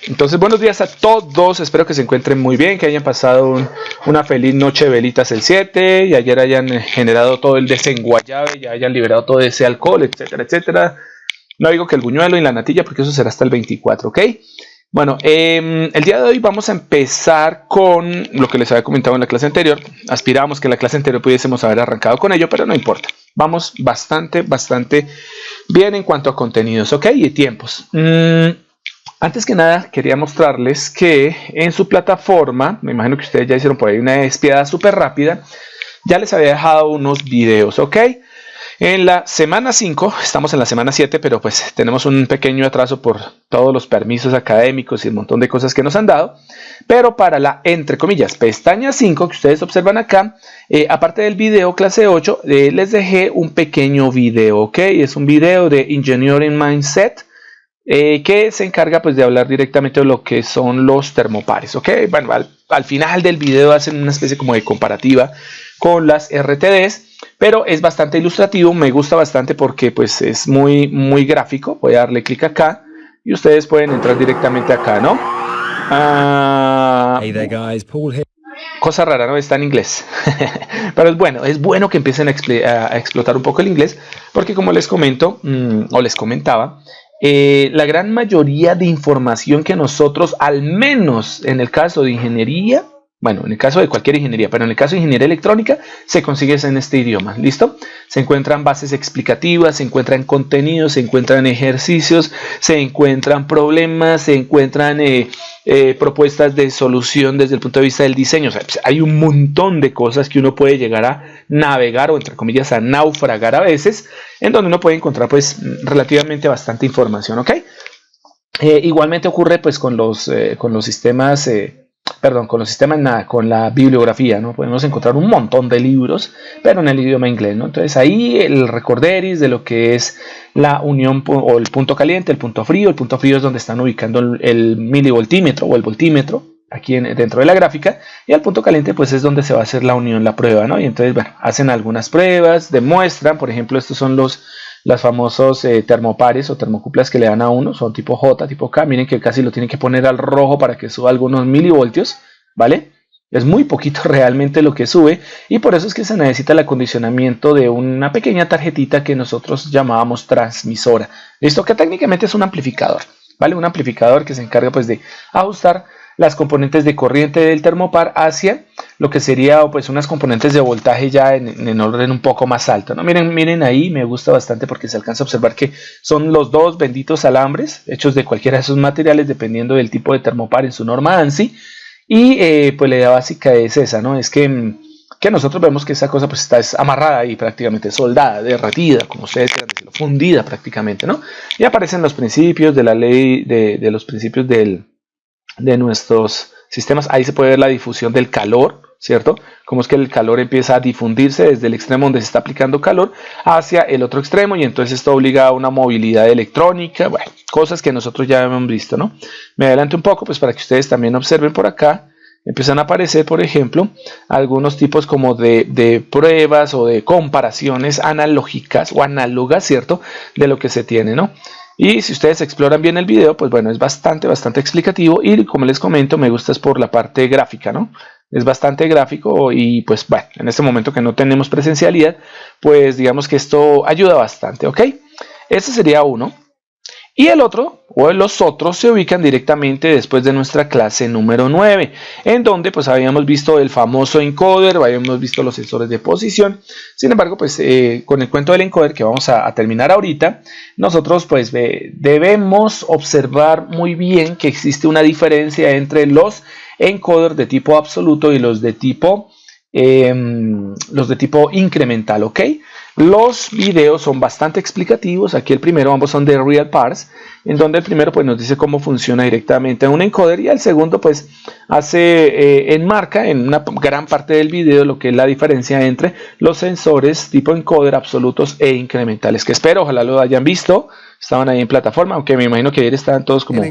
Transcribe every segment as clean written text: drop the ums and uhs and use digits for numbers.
Entonces, buenos días a todos, espero que se encuentren muy bien, que hayan pasado una feliz noche de velitas el 7 y ayer hayan generado todo el desenguayabe, ya hayan liberado todo ese alcohol, etcétera, etcétera. No digo que el buñuelo y la natilla porque eso será hasta el 24, ¿ok? Bueno, el día de hoy vamos a empezar con lo que les había comentado en la clase anterior. Aspirábamos que en la clase anterior pudiésemos haber arrancado con ello, pero no importa. Vamos bastante bien en cuanto a contenidos, ¿ok? Y tiempos. Antes que nada, quería mostrarles que en su plataforma, me imagino que ustedes ya hicieron por ahí una espiada súper rápida, ya les había dejado unos videos, ¿ok? En la semana 5, estamos en la semana 7, pero pues tenemos un pequeño atraso por todos los permisos académicos y un montón de cosas que nos han dado. Pero para la, entre comillas, pestaña 5 que ustedes observan acá, aparte del video clase 8, les dejé un pequeño video, ¿ok? Es un video de Engineering Mindset, que se encarga pues de hablar directamente de lo que son los termopares, ¿ok? Bueno, al final del video hacen una especie como de comparativa con las RTDs, pero es bastante ilustrativo, me gusta bastante porque pues es muy gráfico. Voy a darle clic acá y ustedes pueden entrar directamente acá, ¿no? Hey there guys, Paul here. Cosa rara, ¿no? Está en inglés. Pero es bueno que empiecen a explotar un poco el inglés, porque como les comento, o les comentaba, la gran mayoría de información que nosotros, al menos en el caso de ingeniería, bueno, en el caso de cualquier ingeniería, pero en el caso de ingeniería electrónica, se consigue en este idioma, ¿listo? Se encuentran bases explicativas, se encuentran contenidos, se encuentran ejercicios, se encuentran problemas, se encuentran propuestas de solución desde el punto de vista del diseño. O sea, pues, hay un montón de cosas que uno puede llegar a navegar o, entre comillas, a naufragar a veces, en donde uno puede encontrar pues relativamente bastante información, ¿ok? Igualmente ocurre pues con los sistemas... con la bibliografía, ¿no? Podemos encontrar un montón de libros, pero en el idioma inglés, ¿no? Entonces ahí el recorderis de lo que es la unión o el punto caliente, el punto frío. El punto frío es donde están ubicando el milivoltímetro o el voltímetro, aquí dentro de la gráfica, y al punto caliente pues es donde se va a hacer la unión, la prueba, ¿no? Y entonces, bueno, hacen algunas pruebas, demuestran, por ejemplo, estos son los famosos termopares o termocuplas que le dan a uno, son tipo J, tipo K. Miren que casi lo tienen que poner al rojo para que suba algunos milivoltios, ¿vale? Es muy poquito realmente lo que sube, y por eso es que se necesita el acondicionamiento de una pequeña tarjetita que nosotros llamábamos transmisora. Esto que técnicamente es un amplificador, ¿vale? Un amplificador que se encarga pues de ajustar las componentes de corriente del termopar hacia lo que sería pues unas componentes de voltaje ya en orden un poco más alto, ¿no? Miren ahí, me gusta bastante porque se alcanza a observar que son los dos benditos alambres hechos de cualquiera de esos materiales dependiendo del tipo de termopar en su norma ANSI. Y pues la idea básica es esa, ¿no? Es que nosotros vemos que esa cosa pues está amarrada ahí prácticamente, soldada, derretida, como ustedes quieran decirlo, fundida prácticamente, ¿no? Y aparecen los principios de la ley, de los principios de nuestros sistemas. Ahí se puede ver la difusión del calor, ¿cierto? Cómo es que el calor empieza a difundirse desde el extremo donde se está aplicando calor hacia el otro extremo, y entonces esto obliga a una movilidad electrónica, bueno, cosas que nosotros ya hemos visto, ¿no? Me adelanto un poco pues para que ustedes también observen por acá. Empiezan a aparecer, por ejemplo, algunos tipos como de pruebas o de comparaciones analógicas o análogas, ¿cierto? De lo que se tiene, ¿no? Y si ustedes exploran bien el video, pues bueno, es bastante explicativo, y como les comento, me gusta es por la parte gráfica, ¿no? Es bastante gráfico y pues bueno, en este momento que no tenemos presencialidad, pues digamos que esto ayuda bastante, ¿ok? Este sería uno. Y el otro, o los otros, se ubican directamente después de nuestra clase número 9, en donde pues habíamos visto el famoso encoder, habíamos visto los sensores de posición. Sin embargo, pues con el cuento del encoder que vamos a terminar ahorita, nosotros pues debemos observar muy bien que existe una diferencia entre los encoder de tipo absoluto y los de tipo incremental, ¿ok? Los videos son bastante explicativos. Aquí el primero, ambos son de Real Parts, en donde el primero pues nos dice cómo funciona directamente un encoder, y el segundo pues enmarca en una gran parte del video lo que es la diferencia entre los sensores tipo encoder absolutos e incrementales, que espero ojalá lo hayan visto. Estaban ahí en plataforma, aunque me imagino que ayer estaban todos como...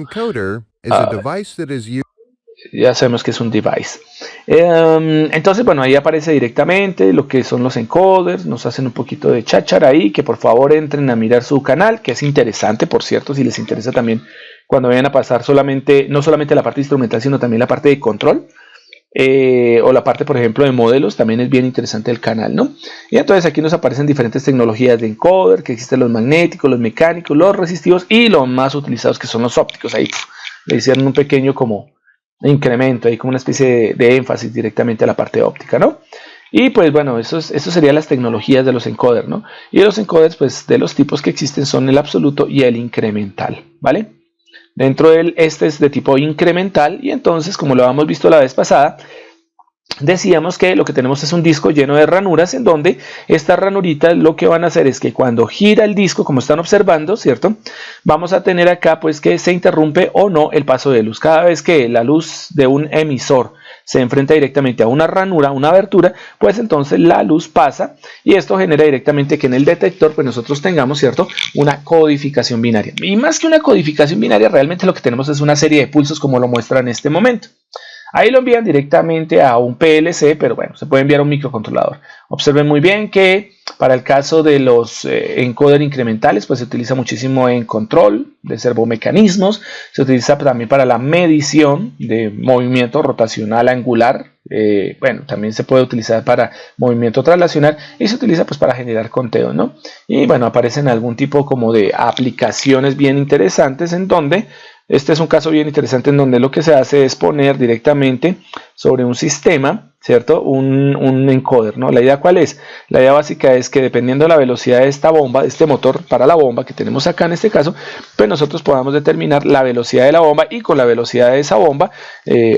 Ya sabemos que es un device. Entonces, bueno, ahí aparece directamente lo que son los encoders. Nos hacen un poquito de cháchara ahí, que por favor entren a mirar su canal, que es interesante, por cierto, si les interesa también cuando vayan a pasar solamente, no solamente la parte instrumental, sino también la parte de control. O la parte, por ejemplo, de modelos, también es bien interesante el canal, ¿no? Y entonces aquí nos aparecen diferentes tecnologías de encoder, que existen los magnéticos, los mecánicos, los resistivos y los más utilizados que son los ópticos. Ahí le hicieron un pequeño como incremento, ahí como una especie de énfasis directamente a la parte óptica, ¿no? Y pues bueno, eso serían las tecnologías de los encoders, ¿no? Y los encoders, pues de los tipos que existen son el absoluto y el incremental, ¿vale? Dentro de él, este es de tipo incremental y entonces, como lo habíamos visto la vez pasada, decíamos que lo que tenemos es un disco lleno de ranuras en donde estas ranuritas lo que van a hacer es que cuando gira el disco, como están observando, ¿cierto? Vamos a tener acá pues que se interrumpe o no el paso de luz. Cada vez que la luz de un emisor se enfrenta directamente a una ranura, una abertura, pues entonces la luz pasa y esto genera directamente que en el detector pues nosotros tengamos, ¿cierto? Una codificación binaria. Y más que una codificación binaria, realmente lo que tenemos es una serie de pulsos como lo muestra en este momento. Ahí lo envían directamente a un PLC, pero bueno, se puede enviar a un microcontrolador. Observen muy bien que para el caso de los encoder incrementales, pues se utiliza muchísimo en control de servomecanismos. Se utiliza también para la medición de movimiento rotacional angular. Bueno, también se puede utilizar para movimiento traslacional y se utiliza pues para generar conteo, ¿no? Y bueno, aparecen algún tipo como de aplicaciones bien interesantes en donde este es un caso bien interesante en donde lo que se hace es poner directamente sobre un sistema, ¿cierto? Un encoder, ¿no? La idea ¿cuál es? La idea básica es que dependiendo de la velocidad de esta bomba, de este motor para la bomba que tenemos acá en este caso, pues nosotros podamos determinar la velocidad de la bomba y con la velocidad de esa bomba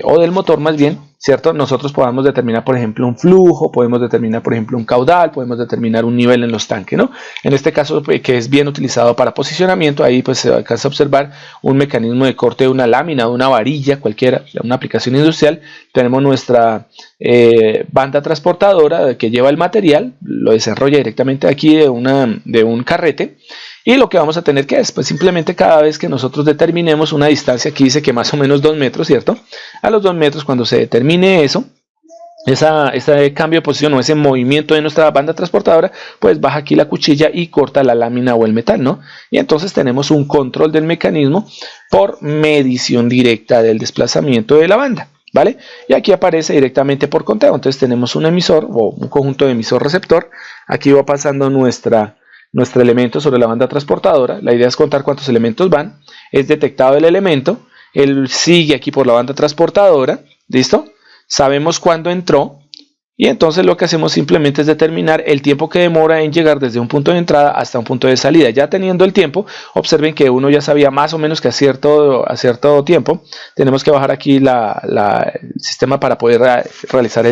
o del motor más bien, ¿cierto? Nosotros podamos determinar, por ejemplo, un flujo, podemos determinar, por ejemplo, un caudal, podemos determinar un nivel en los tanques, ¿no? En este caso, que es bien utilizado para posicionamiento, ahí pues se alcanza a observar un mecanismo de corte de una lámina, de una varilla, cualquiera, una aplicación industrial. Tenemos nuestra banda transportadora que lleva el material, lo desarrolla directamente aquí de un carrete. Y lo que vamos a tener que es, pues simplemente cada vez que nosotros determinemos una distancia, aquí dice que más o menos 2 metros, ¿cierto? A los 2 metros, cuando se determine eso, ese cambio de posición o ese movimiento de nuestra banda transportadora, pues baja aquí la cuchilla y corta la lámina o el metal, ¿no? Y entonces tenemos un control del mecanismo por medición directa del desplazamiento de la banda, ¿vale? Y aquí aparece directamente por conteo. Entonces tenemos un emisor o un conjunto de emisor-receptor. Aquí va pasando nuestro elemento sobre la banda transportadora. La idea es contar cuántos elementos van. Es detectado el elemento. Él sigue aquí por la banda transportadora. ¿Listo? Sabemos cuándo entró. Y entonces lo que hacemos simplemente es determinar el tiempo que demora en llegar desde un punto de entrada hasta un punto de salida. Ya teniendo el tiempo, observen que uno ya sabía más o menos que a cierto tiempo tenemos que bajar aquí el sistema para poder realizar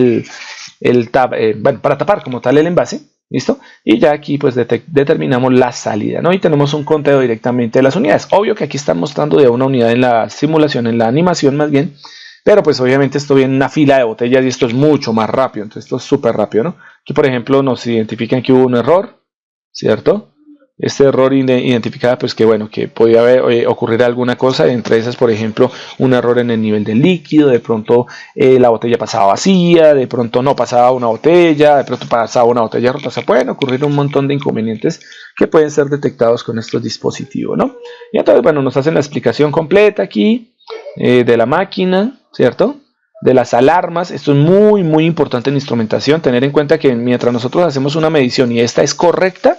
bueno, para tapar como tal el envase. ¿Listo? Y ya aquí pues determinamos la salida, ¿no? Y tenemos un conteo directamente de las unidades. Obvio que aquí están mostrando de una unidad en la simulación, en la animación más bien. Pero pues obviamente esto viene en una fila de botellas y esto es mucho más rápido. Entonces esto es súper rápido, ¿no? Aquí por ejemplo nos identifican que hubo un error, ¿cierto? Este error identificaba pues que bueno, que podía ocurrir alguna cosa, entre esas por ejemplo un error en el nivel del líquido, de pronto la botella pasaba vacía, de pronto no pasaba una botella, de pronto pasaba una botella rota. O sea, pueden ocurrir un montón de inconvenientes que pueden ser detectados con estos dispositivos, ¿no? Y entonces bueno, nos hacen la explicación completa aquí de la máquina, ¿cierto? De las alarmas. Esto es muy muy importante en instrumentación, tener en cuenta que mientras nosotros hacemos una medición y esta es correcta,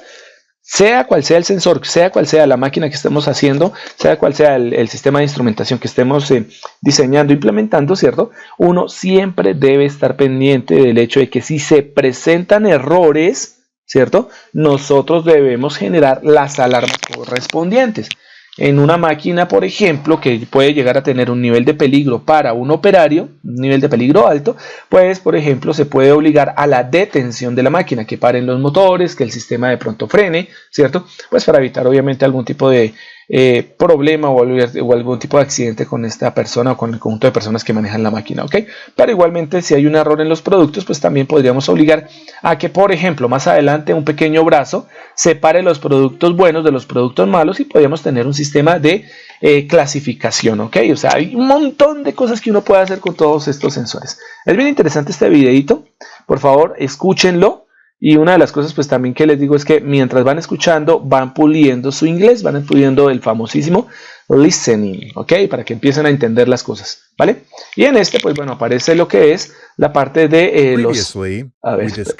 sea cual sea el sensor, sea cual sea la máquina que estemos haciendo, sea cual sea el sistema de instrumentación que estemos diseñando, implementando, ¿cierto? Uno siempre debe estar pendiente del hecho de que si se presentan errores, ¿cierto? Nosotros debemos generar las alarmas correspondientes. En una máquina, por ejemplo, que puede llegar a tener un nivel de peligro para un operario, un nivel de peligro alto, pues, por ejemplo, se puede obligar a la detención de la máquina, que paren los motores, que el sistema de pronto frene, ¿cierto? Pues para evitar, obviamente, algún tipo de problema o algún tipo de accidente con esta persona o con el conjunto de personas que manejan la máquina, ¿ok? Pero igualmente, si hay un error en los productos, pues también podríamos obligar a que, por ejemplo, más adelante un pequeño brazo separe los productos buenos de los productos malos y podríamos tener un sistema de clasificación, ¿ok? O sea, hay un montón de cosas que uno puede hacer con todos estos sensores. Es bien interesante este videito. Por favor, escúchenlo. Y una de las cosas pues también que les digo es que mientras van escuchando, van puliendo su inglés, van puliendo el famosísimo listening, ¿ok? Para que empiecen a entender las cosas, ¿vale? Y en este pues bueno, aparece lo que es la parte de los... A ver, entonces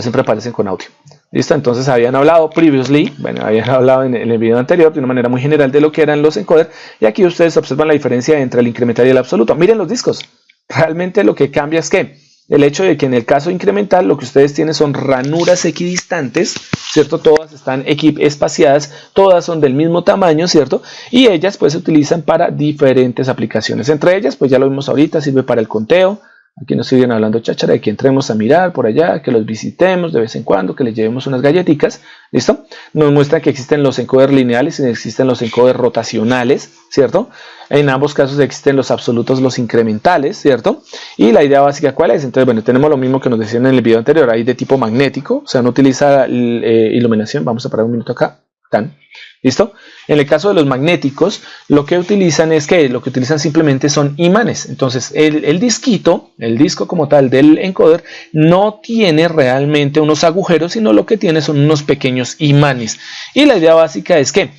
siempre aparecen con audio. ¿Listo? Entonces habían hablado previously, bueno, habían hablado en el video anterior de una manera muy general de lo que eran los encoders, y aquí ustedes observan la diferencia entre el incremental y el absoluto. Miren los discos, realmente lo que cambia es que el hecho de que en el caso incremental lo que ustedes tienen son ranuras equidistantes, ¿cierto? Todas están espaciadas, todas son del mismo tamaño, ¿cierto? Y ellas pues se utilizan para diferentes aplicaciones. Entre ellas, pues ya lo vimos ahorita, sirve para el conteo. Aquí nos siguen hablando cháchara de que entremos a mirar por allá, que los visitemos de vez en cuando, que les llevemos unas galletitas, ¿listo? Nos muestra que existen los encoders lineales y existen los encoders rotacionales, ¿cierto? En ambos casos existen los absolutos, los incrementales, ¿cierto? Y la idea básica, ¿cuál es? Entonces, bueno, tenemos lo mismo que nos decían en el video anterior, ahí de tipo magnético, o sea, no utiliza iluminación. Vamos a parar un minuto acá, ¿tan? ¿Listo? En el caso de los magnéticos, lo que utilizan es que lo que utilizan simplemente son imanes. Entonces, el disco como tal del encoder, no tiene realmente unos agujeros, sino lo que tiene son unos pequeños imanes. Y la idea básica es que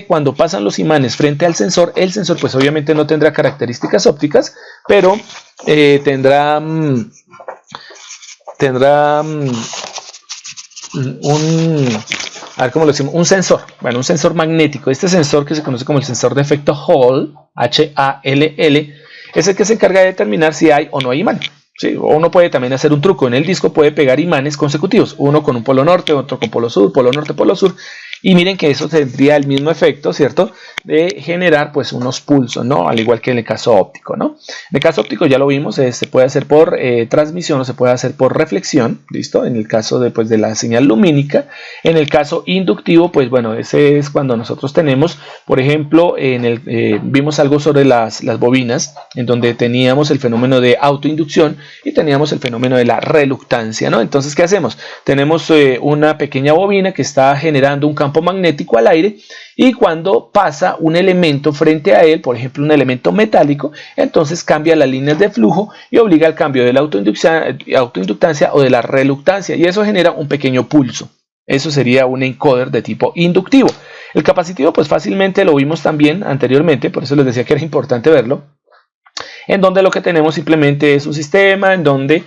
cuando pasan los imanes frente al sensor, el sensor pues obviamente no tendrá características ópticas, pero tendrá a ver cómo lo decimos, un sensor, bueno, un sensor magnético. Este sensor, que se conoce como el sensor de efecto Hall, H-A-L-L, es el que se encarga de determinar si hay o no hay imán. Sí, o uno puede también hacer un truco. En el disco puede pegar imanes consecutivos, uno con un polo norte, otro con polo sur, polo norte, polo sur. Y miren que eso tendría el mismo efecto, ¿cierto? De generar pues unos pulsos, ¿no? Al igual que en el caso óptico, ¿no? En el caso óptico ya lo vimos, se puede hacer por transmisión o se puede hacer por reflexión, ¿listo? En el caso de la señal lumínica. En el caso inductivo, pues bueno, ese es cuando nosotros tenemos, por ejemplo, vimos algo sobre las bobinas, en donde teníamos el fenómeno de autoinducción y teníamos el fenómeno de la reluctancia, ¿no? Entonces, ¿qué hacemos? Tenemos una pequeña bobina que está generando un campo magnético al aire, y cuando pasa un elemento frente a él, por ejemplo un elemento metálico, entonces cambia las líneas de flujo y obliga al cambio de la autoinductancia o de la reluctancia, y eso genera un pequeño pulso. Eso sería un encoder de tipo inductivo. El capacitivo pues fácilmente lo vimos también anteriormente, por eso les decía que era importante verlo, en donde lo que tenemos simplemente es un sistema en donde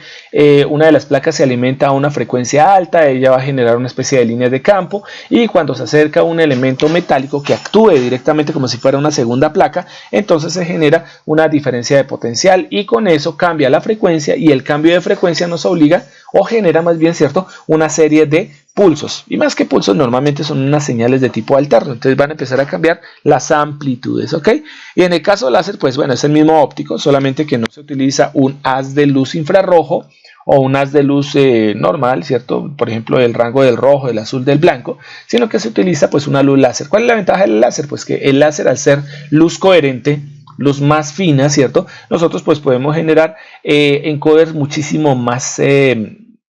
una de las placas se alimenta a una frecuencia alta, ella va a generar una especie de líneas de campo, y cuando se acerca un elemento metálico que actúe directamente como si fuera una segunda placa, entonces se genera una diferencia de potencial, y con eso cambia la frecuencia, y el cambio de frecuencia nos obliga, o genera más bien, ¿cierto?, una serie de pulsos, y más que pulsos normalmente son unas señales de tipo alterno, entonces van a empezar a cambiar las amplitudes, ¿ok? Y en el caso láser, pues bueno, es el mismo óptico, solamente que no se utiliza un haz de luz infrarrojo o un haz de luz normal, ¿cierto? Por ejemplo, el rango del rojo, del azul, del blanco, sino que se utiliza pues una luz láser. ¿Cuál es la ventaja del láser? Pues que el láser, al ser luz coherente, luz más fina, ¿cierto?, nosotros pues podemos generar encoders muchísimo más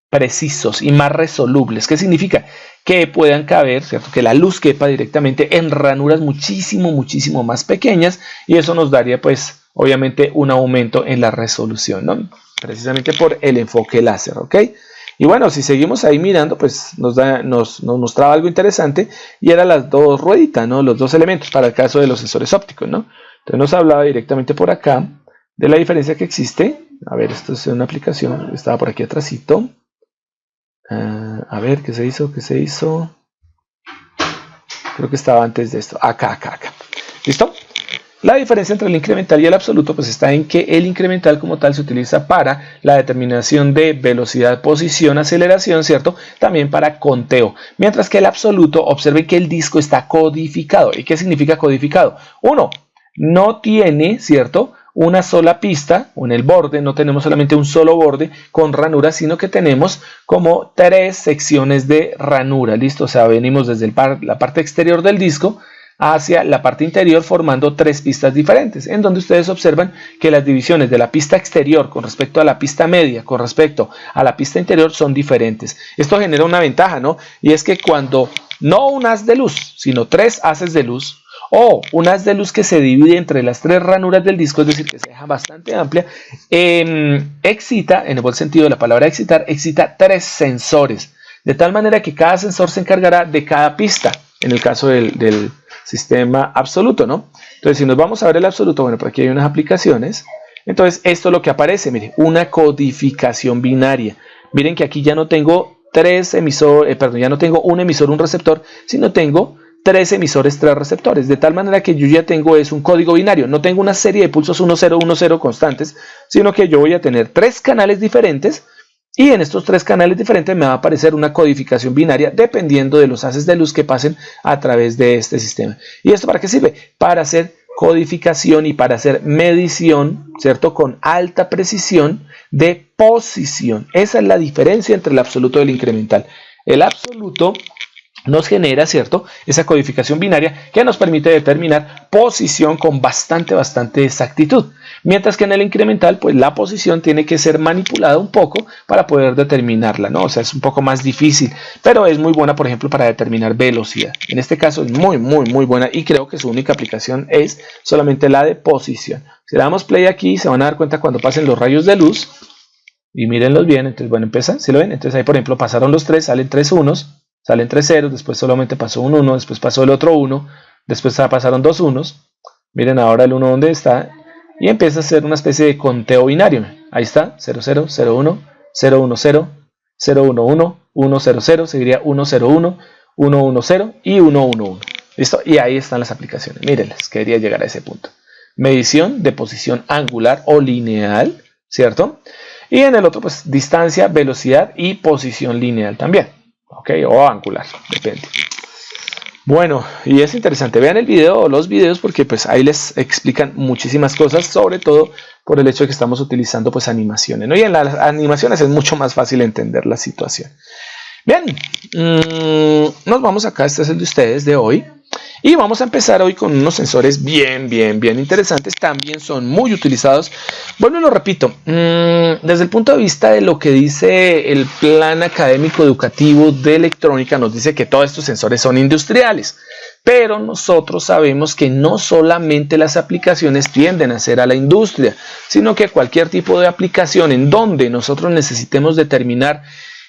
precisos y más resolubles. ¿Qué significa? Que puedan caber, ¿cierto?, que la luz quepa directamente en ranuras muchísimo más pequeñas, y eso nos daría pues obviamente un aumento en la resolución, ¿no? Precisamente por el enfoque láser, ¿ok? Y bueno, si seguimos ahí mirando, pues nos mostraba algo interesante, y eran las dos rueditas, ¿no?, los dos elementos para el caso de los sensores ópticos, ¿no? Entonces nos hablaba directamente por acá de la diferencia que existe. A ver, esto es una aplicación, estaba por aquí atrásito. A ver, ¿qué se hizo? Creo que estaba antes de esto. Acá. ¿Listo? La diferencia entre el incremental y el absoluto pues está en que el incremental como tal se utiliza para la determinación de velocidad, posición, aceleración, ¿cierto? También para conteo. Mientras que el absoluto, observe que el disco está codificado. ¿Y qué significa codificado? Uno, no tiene, ¿cierto?, una sola pista, o en el borde no tenemos solamente un solo borde con ranura, sino que tenemos como 3 secciones de ranura, ¿listo? O sea, venimos desde la parte exterior del disco hacia la parte interior, formando 3 pistas diferentes, en donde ustedes observan que las divisiones de la pista exterior con respecto a la pista media, con respecto a la pista interior, son diferentes. Esto genera una ventaja, ¿no? Y es que cuando no un haz de luz, sino 3 haces de luz, o un haz de luz que se divide entre las 3 ranuras del disco, es decir, que se deja bastante amplia, excita, en el buen sentido de la palabra excitar, excita 3 sensores, de tal manera que cada sensor se encargará de cada pista, en el caso del sistema absoluto, ¿no? Entonces, si nos vamos a ver el absoluto, bueno, por aquí hay unas aplicaciones. Entonces, esto es lo que aparece, miren, una codificación binaria. Miren que aquí ya no tengo ya no tengo un emisor, un receptor, sino tengo 3 emisores, 3 receptores, de tal manera que yo ya tengo un código binario. No tengo una serie de pulsos 1, 0, 1, 0 constantes, sino que yo voy a tener 3 canales diferentes, y en estos 3 canales diferentes me va a aparecer una codificación binaria dependiendo de los haces de luz que pasen a través de este sistema. ¿Y esto para qué sirve? Para hacer codificación y para hacer medición, ¿cierto? Con alta precisión de posición. Esa es la diferencia entre el absoluto y el incremental. El absoluto nos genera, ¿cierto?, esa codificación binaria que nos permite determinar posición con bastante exactitud. Mientras que en el incremental, pues la posición tiene que ser manipulada un poco para poder determinarla, ¿no? O sea, es un poco más difícil, pero es muy buena, por ejemplo, para determinar velocidad. En este caso es muy buena, y creo que su única aplicación es solamente la de posición. Si le damos play aquí, se van a dar cuenta cuando pasen los rayos de luz, y mírenlos bien. Entonces, bueno, empieza, ¿sí lo ven? Entonces ahí, por ejemplo, pasaron los 3, salen 3 unos, salen 3 ceros, después solamente pasó un 1, después pasó el otro 1, después pasaron 2 unos. Miren ahora el 1 donde está, y empieza a hacer una especie de conteo binario. Ahí está, 0, 0, 0, 1, 0, 1, 0, 0, 1, 1, 1, 0, 0, seguiría 1, 0, 1, 1, 1, 0 y 1, 1, 1. ¿Listo? Y ahí están las aplicaciones. Mírenlas, quería llegar a ese punto. Medición de posición angular o lineal, ¿cierto? Y en el otro, pues, distancia, velocidad y posición lineal también. ¿Ok? O angular, depende. Bueno, y es interesante, vean el video o los videos, porque pues ahí les explican muchísimas cosas, sobre todo por el hecho de que estamos utilizando pues animaciones, ¿no? Y en las animaciones es mucho más fácil entender la situación. Bien, nos vamos acá, este es el de ustedes de hoy. Y vamos a empezar hoy con unos sensores bien interesantes. También son muy utilizados. Bueno, lo repito, desde el punto de vista de lo que dice el Plan Académico Educativo de Electrónica, nos dice que todos estos sensores son industriales. Pero nosotros sabemos que no solamente las aplicaciones tienden a ser a la industria, sino que cualquier tipo de aplicación en donde nosotros necesitemos determinar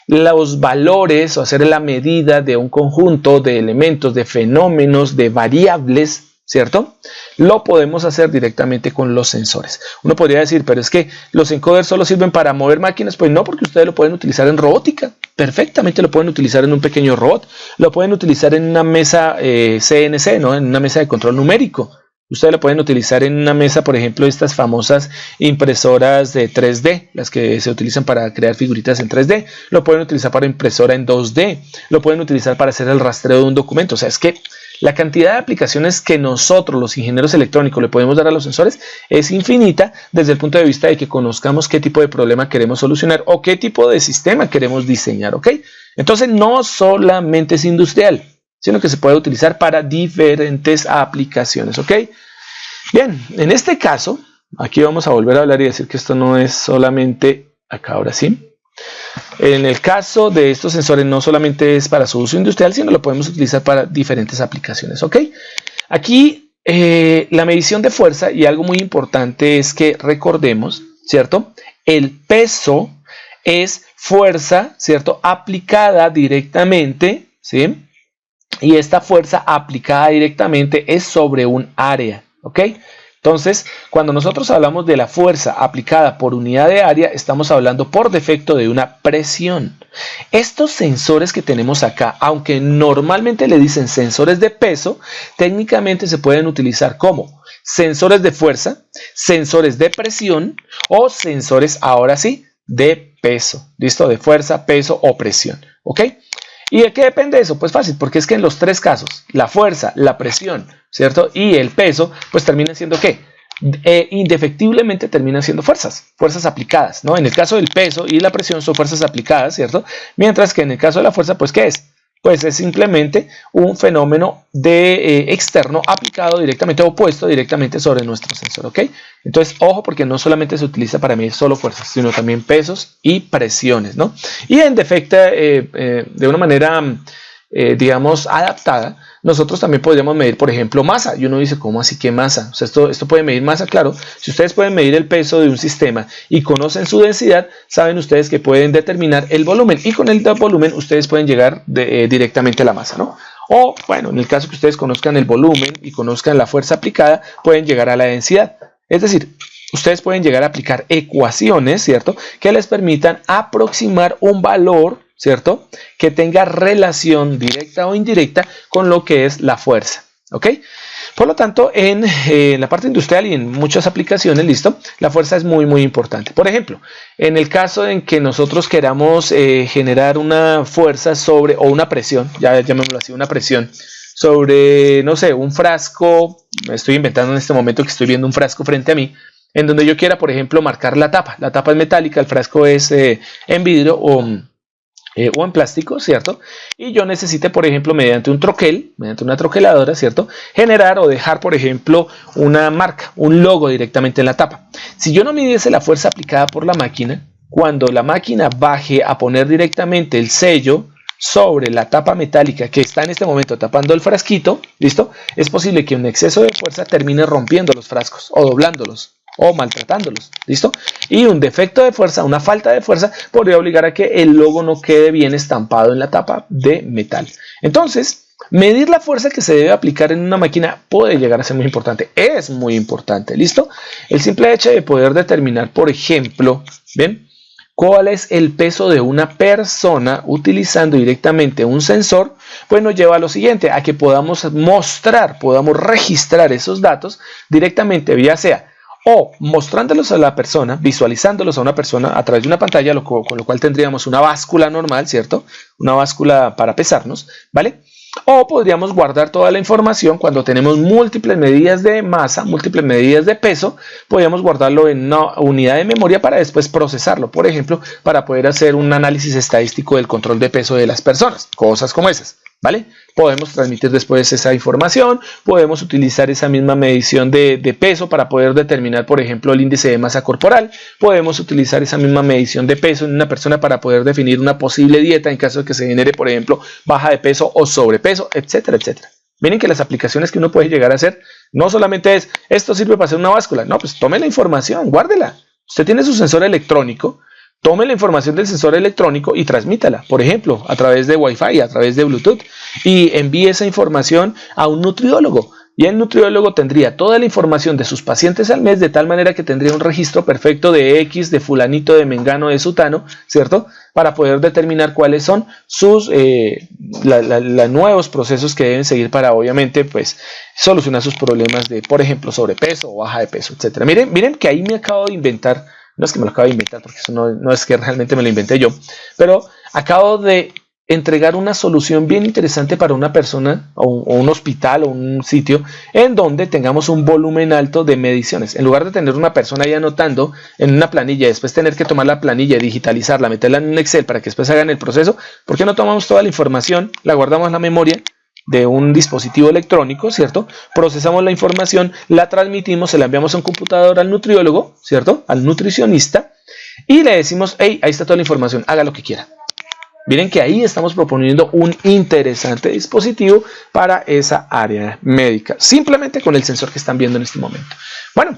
los valores o hacer la medida de un conjunto de elementos, de fenómenos, de variables, ¿cierto? Lo podemos hacer directamente con los sensores. Uno podría decir, pero es que los encoders solo sirven para mover máquinas. Pues no, porque ustedes lo pueden utilizar en robótica. Perfectamente lo pueden utilizar en un pequeño robot. Lo pueden utilizar en una mesa CNC, ¿no? En una mesa de control numérico. Ustedes lo pueden utilizar en una mesa, por ejemplo, estas famosas impresoras de 3D, las que se utilizan para crear figuritas en 3D. Lo pueden utilizar para impresora en 2D. Lo pueden utilizar para hacer el rastreo de un documento. O sea, es que la cantidad de aplicaciones que nosotros, los ingenieros electrónicos, le podemos dar a los sensores es infinita desde el punto de vista de que conozcamos qué tipo de problema queremos solucionar o qué tipo de sistema queremos diseñar, ¿ok? Entonces, no solamente es industrial, sino que se puede utilizar para diferentes aplicaciones, ¿ok? Bien, en este caso, aquí vamos a volver a hablar y decir que esto no es solamente, acá ahora sí, en el caso de estos sensores no solamente es para su uso industrial, sino lo podemos utilizar para diferentes aplicaciones, ¿ok? Aquí la medición de fuerza, y algo muy importante es que recordemos, ¿cierto? El peso es fuerza, ¿cierto? Aplicada directamente, ¿sí? Y esta fuerza aplicada directamente es sobre un área, ¿ok? Entonces, cuando nosotros hablamos de la fuerza aplicada por unidad de área, estamos hablando por defecto de una presión. Estos sensores que tenemos acá, aunque normalmente le dicen sensores de peso, técnicamente se pueden utilizar como sensores de fuerza, sensores de presión o sensores, ahora sí, de peso. ¿Listo? De fuerza, peso o presión, ¿ok? ¿Y de qué depende eso? Pues fácil, porque es que en los 3 casos, la fuerza, la presión, ¿cierto? Y el peso, pues terminan siendo ¿qué? Indefectiblemente terminan siendo fuerzas aplicadas, ¿no? En el caso del peso y la presión son fuerzas aplicadas, ¿cierto? Mientras que en el caso de la fuerza, pues ¿qué es? Pues es simplemente un fenómeno externo aplicado directamente o puesto directamente sobre nuestro sensor, ¿ok? Entonces, ojo, porque no solamente se utiliza para medir solo fuerzas, sino también pesos y presiones, ¿no? Y en defecto, de una manera digamos, adaptada, nosotros también podríamos medir, por ejemplo, masa. Y uno dice, ¿cómo así que masa? O sea, esto puede medir masa, claro. Si ustedes pueden medir el peso de un sistema y conocen su densidad, saben ustedes que pueden determinar el volumen. Y con el volumen ustedes pueden llegar directamente a la masa, ¿no? O, bueno, en el caso que ustedes conozcan el volumen y conozcan la fuerza aplicada, pueden llegar a la densidad. Es decir, ustedes pueden llegar a aplicar ecuaciones, ¿cierto?, que les permitan aproximar un valor, ¿cierto?, que tenga relación directa o indirecta con lo que es la fuerza, ¿ok? Por lo tanto, en la parte industrial y en muchas aplicaciones, ¿listo?, la fuerza es muy, muy importante. Por ejemplo, en el caso en que nosotros queramos generar una fuerza sobre, o una presión, ya llamémoslo así, una presión sobre, no sé, un frasco, me estoy inventando en este momento que estoy viendo un frasco frente a mí, en donde yo quiera, por ejemplo, marcar la tapa. La tapa es metálica, el frasco es en vidrio o en plástico, ¿cierto? Y yo necesite, por ejemplo, mediante un troquel, mediante una troqueladora, ¿cierto?, generar o dejar, por ejemplo, una marca, un logo directamente en la tapa. Si yo no midiese la fuerza aplicada por la máquina, cuando la máquina baje a poner directamente el sello sobre la tapa metálica que está en este momento tapando el frasquito, ¿listo?, es posible que un exceso de fuerza termine rompiendo los frascos o doblándolos o maltratándolos, ¿listo? Y un defecto de fuerza, una falta de fuerza, podría obligar a que el logo no quede bien estampado en la tapa de metal. Entonces, medir la fuerza que se debe aplicar en una máquina puede llegar a ser muy importante, es muy importante, ¿listo? El simple hecho de poder determinar, por ejemplo, ¿ven?, cuál es el peso de una persona utilizando directamente un sensor, pues nos lleva a lo siguiente, a que podamos mostrar, podamos registrar esos datos directamente, ya sea o mostrándolos a la persona, visualizándolos a una persona a través de una pantalla, con lo cual tendríamos una báscula normal, ¿cierto? Una báscula para pesarnos, ¿vale? O podríamos guardar toda la información cuando tenemos múltiples medidas de masa, múltiples medidas de peso, podríamos guardarlo en una unidad de memoria para después procesarlo, por ejemplo, para poder hacer un análisis estadístico del control de peso de las personas, cosas como esas, ¿vale? Podemos transmitir después esa información, podemos utilizar esa misma medición de peso para poder determinar, por ejemplo, el índice de masa corporal, podemos utilizar esa misma medición de peso en una persona para poder definir una posible dieta en caso de que se genere, por ejemplo, baja de peso o sobrepeso, etcétera, etcétera. Miren que las aplicaciones que uno puede llegar a hacer no solamente es, esto sirve para hacer una báscula, no, pues tome la información, guárdela. Usted tiene su sensor electrónico, tome la información del sensor electrónico y transmítala, por ejemplo, a través de Wi-Fi, a través de Bluetooth, y envíe esa información a un nutriólogo. Y el nutriólogo tendría toda la información de sus pacientes al mes, de tal manera que tendría un registro perfecto de X, de fulanito, de mengano, de sutano, ¿cierto?, para poder determinar cuáles son sus nuevos procesos que deben seguir para, obviamente, pues, solucionar sus problemas de, por ejemplo, sobrepeso o baja de peso, etcétera. Miren que ahí me acabo de inventar. No es que me lo acabo de inventar, porque eso no es que realmente me lo inventé yo, pero acabo de entregar una solución bien interesante para una persona o un hospital o un sitio en donde tengamos un volumen alto de mediciones. En lugar de tener una persona ahí anotando en una planilla y después tener que tomar la planilla, digitalizarla, meterla en un Excel para que después hagan el proceso, ¿por qué no tomamos toda la información, la guardamos en la memoria de un dispositivo electrónico, ¿cierto? Procesamos la información, la transmitimos, se la enviamos a un computador al nutriólogo, ¿cierto?, al nutricionista, y le decimos, hey, ahí está toda la información, haga lo que quiera. Miren que ahí estamos proponiendo un interesante dispositivo para esa área médica, simplemente con el sensor que están viendo en este momento. Bueno,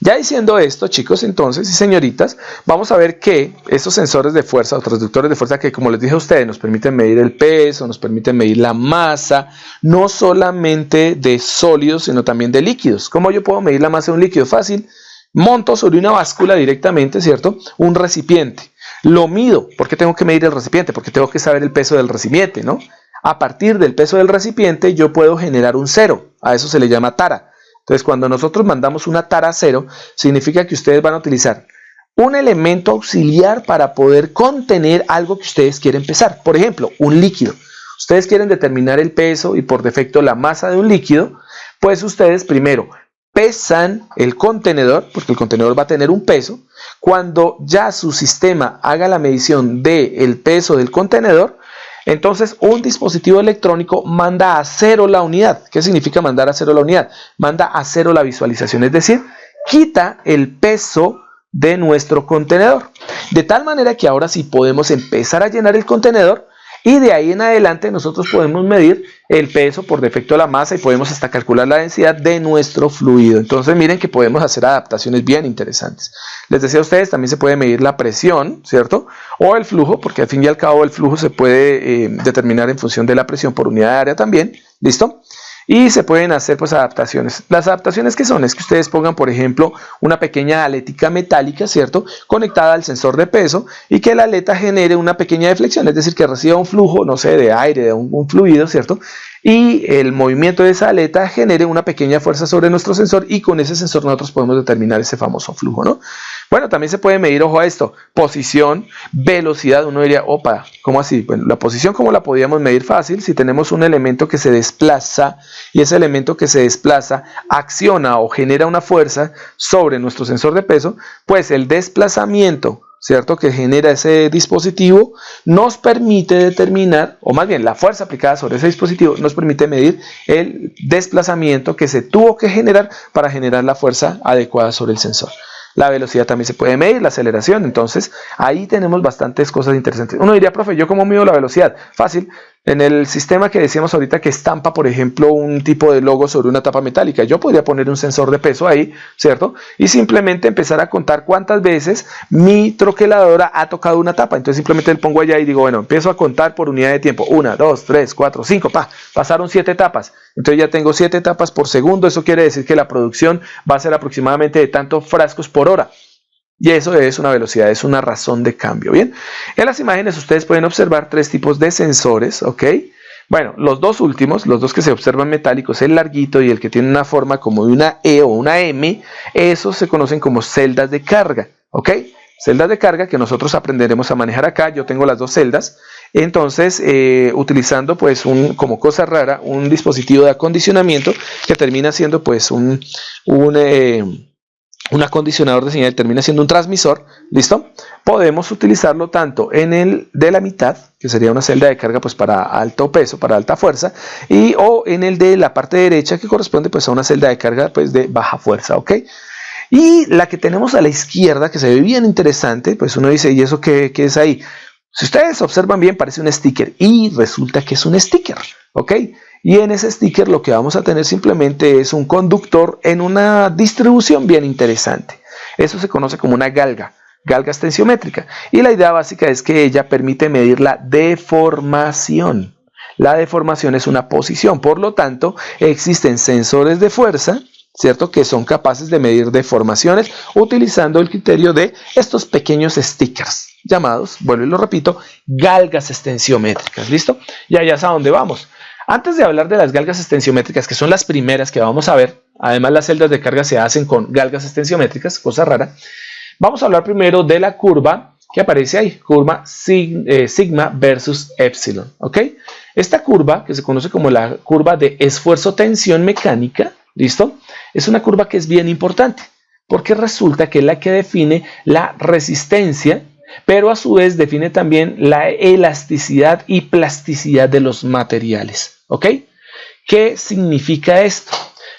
ya diciendo esto, chicos, entonces, y señoritas, vamos a ver que estos sensores de fuerza o transductores de fuerza que, como les dije a ustedes, nos permiten medir el peso, nos permiten medir la masa, no solamente de sólidos, sino también de líquidos. ¿Cómo yo puedo medir la masa de un líquido? Fácil. Monto sobre una báscula directamente, ¿cierto?, un recipiente. Lo mido. ¿Por qué tengo que medir el recipiente? Porque tengo que saber el peso del recipiente, ¿no? A partir del peso del recipiente yo puedo generar un cero. A eso se le llama tara. Entonces, cuando nosotros mandamos una tara cero, significa que ustedes van a utilizar un elemento auxiliar para poder contener algo que ustedes quieren pesar. Por ejemplo, un líquido. Ustedes quieren determinar el peso y por defecto la masa de un líquido, pues ustedes primero pesan el contenedor, porque el contenedor va a tener un peso. Cuando ya su sistema haga la medición del peso del contenedor, entonces un dispositivo electrónico manda a cero la unidad. ¿Qué significa mandar a cero la unidad? Manda a cero la visualización, es decir, quita el peso de nuestro contenedor. De tal manera que ahora sí podemos empezar a llenar el contenedor Y de ahí en adelante nosotros podemos medir el peso por defecto de la masa y podemos hasta calcular la densidad de nuestro fluido. Entonces miren que podemos hacer adaptaciones bien interesantes. Les decía a ustedes, también se puede medir la presión, ¿cierto? O el flujo, porque al fin y al cabo el flujo se puede determinar en función de la presión por unidad de área también. ¿Listo? Y se pueden hacer pues adaptaciones. Las adaptaciones que son es que ustedes pongan, por ejemplo, una pequeña alética metálica, ¿cierto? Conectada al sensor de peso y que la aleta genere una pequeña deflexión, es decir, que reciba un flujo, no sé, de aire, de un fluido, ¿cierto? Y el movimiento de esa aleta genere una pequeña fuerza sobre nuestro sensor y con ese sensor nosotros podemos determinar ese famoso flujo, ¿no? Bueno, también se puede medir, ojo a esto, posición, velocidad. Uno diría, opa, ¿cómo así? Bueno, la posición, ¿cómo la podíamos medir? Fácil, si tenemos un elemento que se desplaza y ese elemento que se desplaza acciona o genera una fuerza sobre nuestro sensor de peso, pues el desplazamiento, ¿cierto?, que genera ese dispositivo nos permite determinar, o más bien la fuerza aplicada sobre ese dispositivo nos permite medir el desplazamiento que se tuvo que generar para generar la fuerza adecuada sobre el sensor. La velocidad también se puede medir, la aceleración. Entonces ahí tenemos bastantes cosas interesantes. Uno diría, profe, ¿yo cómo mido la velocidad? Fácil. En el sistema que decíamos ahorita que estampa, por ejemplo, un tipo de logo sobre una tapa metálica, yo podría poner un sensor de peso ahí, ¿cierto? Y simplemente empezar a contar cuántas veces mi troqueladora ha tocado una tapa. Entonces simplemente le pongo allá y digo, bueno, empiezo a contar por unidad de tiempo. 1, 2, 3, 4, 5, pasaron 7 etapas. Entonces ya tengo 7 etapas por segundo. Eso quiere decir que la producción va a ser aproximadamente de tantos frascos por hora. Y eso es una velocidad, es una razón de cambio. Bien, en las imágenes ustedes pueden observar 3 tipos de sensores, ¿ok? Bueno, los dos últimos, los dos que se observan metálicos, el larguito y el que tiene una forma como de una E o una M, esos se conocen como celdas de carga, ¿ok? Celdas de carga que nosotros aprenderemos a manejar acá. Yo tengo las dos celdas. Entonces, utilizando pues como cosa rara, un dispositivo de acondicionamiento que termina siendo pues un acondicionador de señal, termina siendo un transmisor, ¿listo? Podemos utilizarlo tanto en el de la mitad, que sería una celda de carga pues para alto peso, para alta fuerza, o en el de la parte derecha, que corresponde pues a una celda de carga pues de baja fuerza, ¿ok? Y la que tenemos a la izquierda, que se ve bien interesante, pues uno dice, ¿y eso qué es ahí? Si ustedes observan bien, parece un sticker, y resulta que es un sticker, ¿ok? Y en ese sticker lo que vamos a tener simplemente es un conductor en una distribución bien interesante. Eso se conoce como una galga extensiométrica. Y la idea básica es que ella permite medir la deformación. La deformación es una posición, por lo tanto, existen sensores de fuerza, ¿cierto?, que son capaces de medir deformaciones utilizando el criterio de estos pequeños stickers llamados, vuelvo y lo repito, galgas extensiométricas. ¿Listo? Y allá es a donde vamos. Antes de hablar de las galgas extensiométricas, que son las primeras que vamos a ver, además las celdas de carga se hacen con galgas extensiométricas, cosa rara, vamos a hablar primero de la curva que aparece ahí, curva sigma versus epsilon, ¿ok? Esta curva, que se conoce como la curva de esfuerzo-tensión mecánica, ¿listo? Es una curva que es bien importante, porque resulta que es la que define la resistencia, pero a su vez define también la elasticidad y plasticidad de los materiales, ¿ok? ¿Qué significa esto?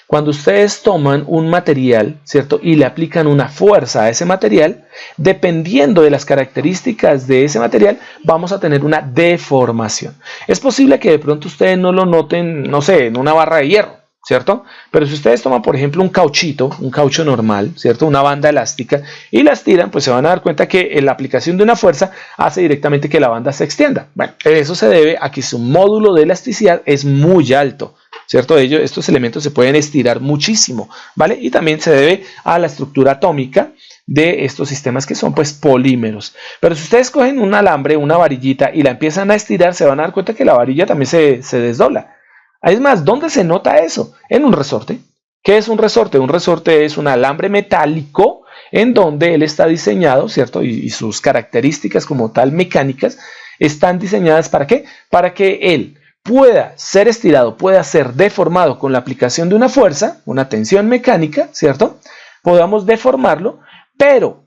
Cuando ustedes toman un material, ¿cierto?, y le aplican una fuerza a ese material, dependiendo de las características de ese material, vamos a tener una deformación. Es posible que de pronto ustedes no lo noten, no sé, en una barra de hierro, ¿cierto? Pero si ustedes toman, por ejemplo, un caucho normal, ¿cierto?, una banda elástica, y la estiran, pues se van a dar cuenta que la aplicación de una fuerza hace directamente que la banda se extienda. Bueno, eso se debe a que su módulo de elasticidad es muy alto, ¿cierto? Estos elementos se pueden estirar muchísimo, ¿vale? Y también se debe a la estructura atómica de estos sistemas que son pues polímeros. Pero si ustedes cogen un alambre, una varillita y la empiezan a estirar, se van a dar cuenta que la varilla también se desdobla. Es más, ¿dónde se nota eso? En un resorte. ¿Qué es un resorte? Un resorte es un alambre metálico en donde él está diseñado, ¿cierto? Y sus características como tal mecánicas están diseñadas ¿para qué? Para que él pueda ser estirado, pueda ser deformado con la aplicación de una fuerza, una tensión mecánica, ¿cierto? Podamos deformarlo, pero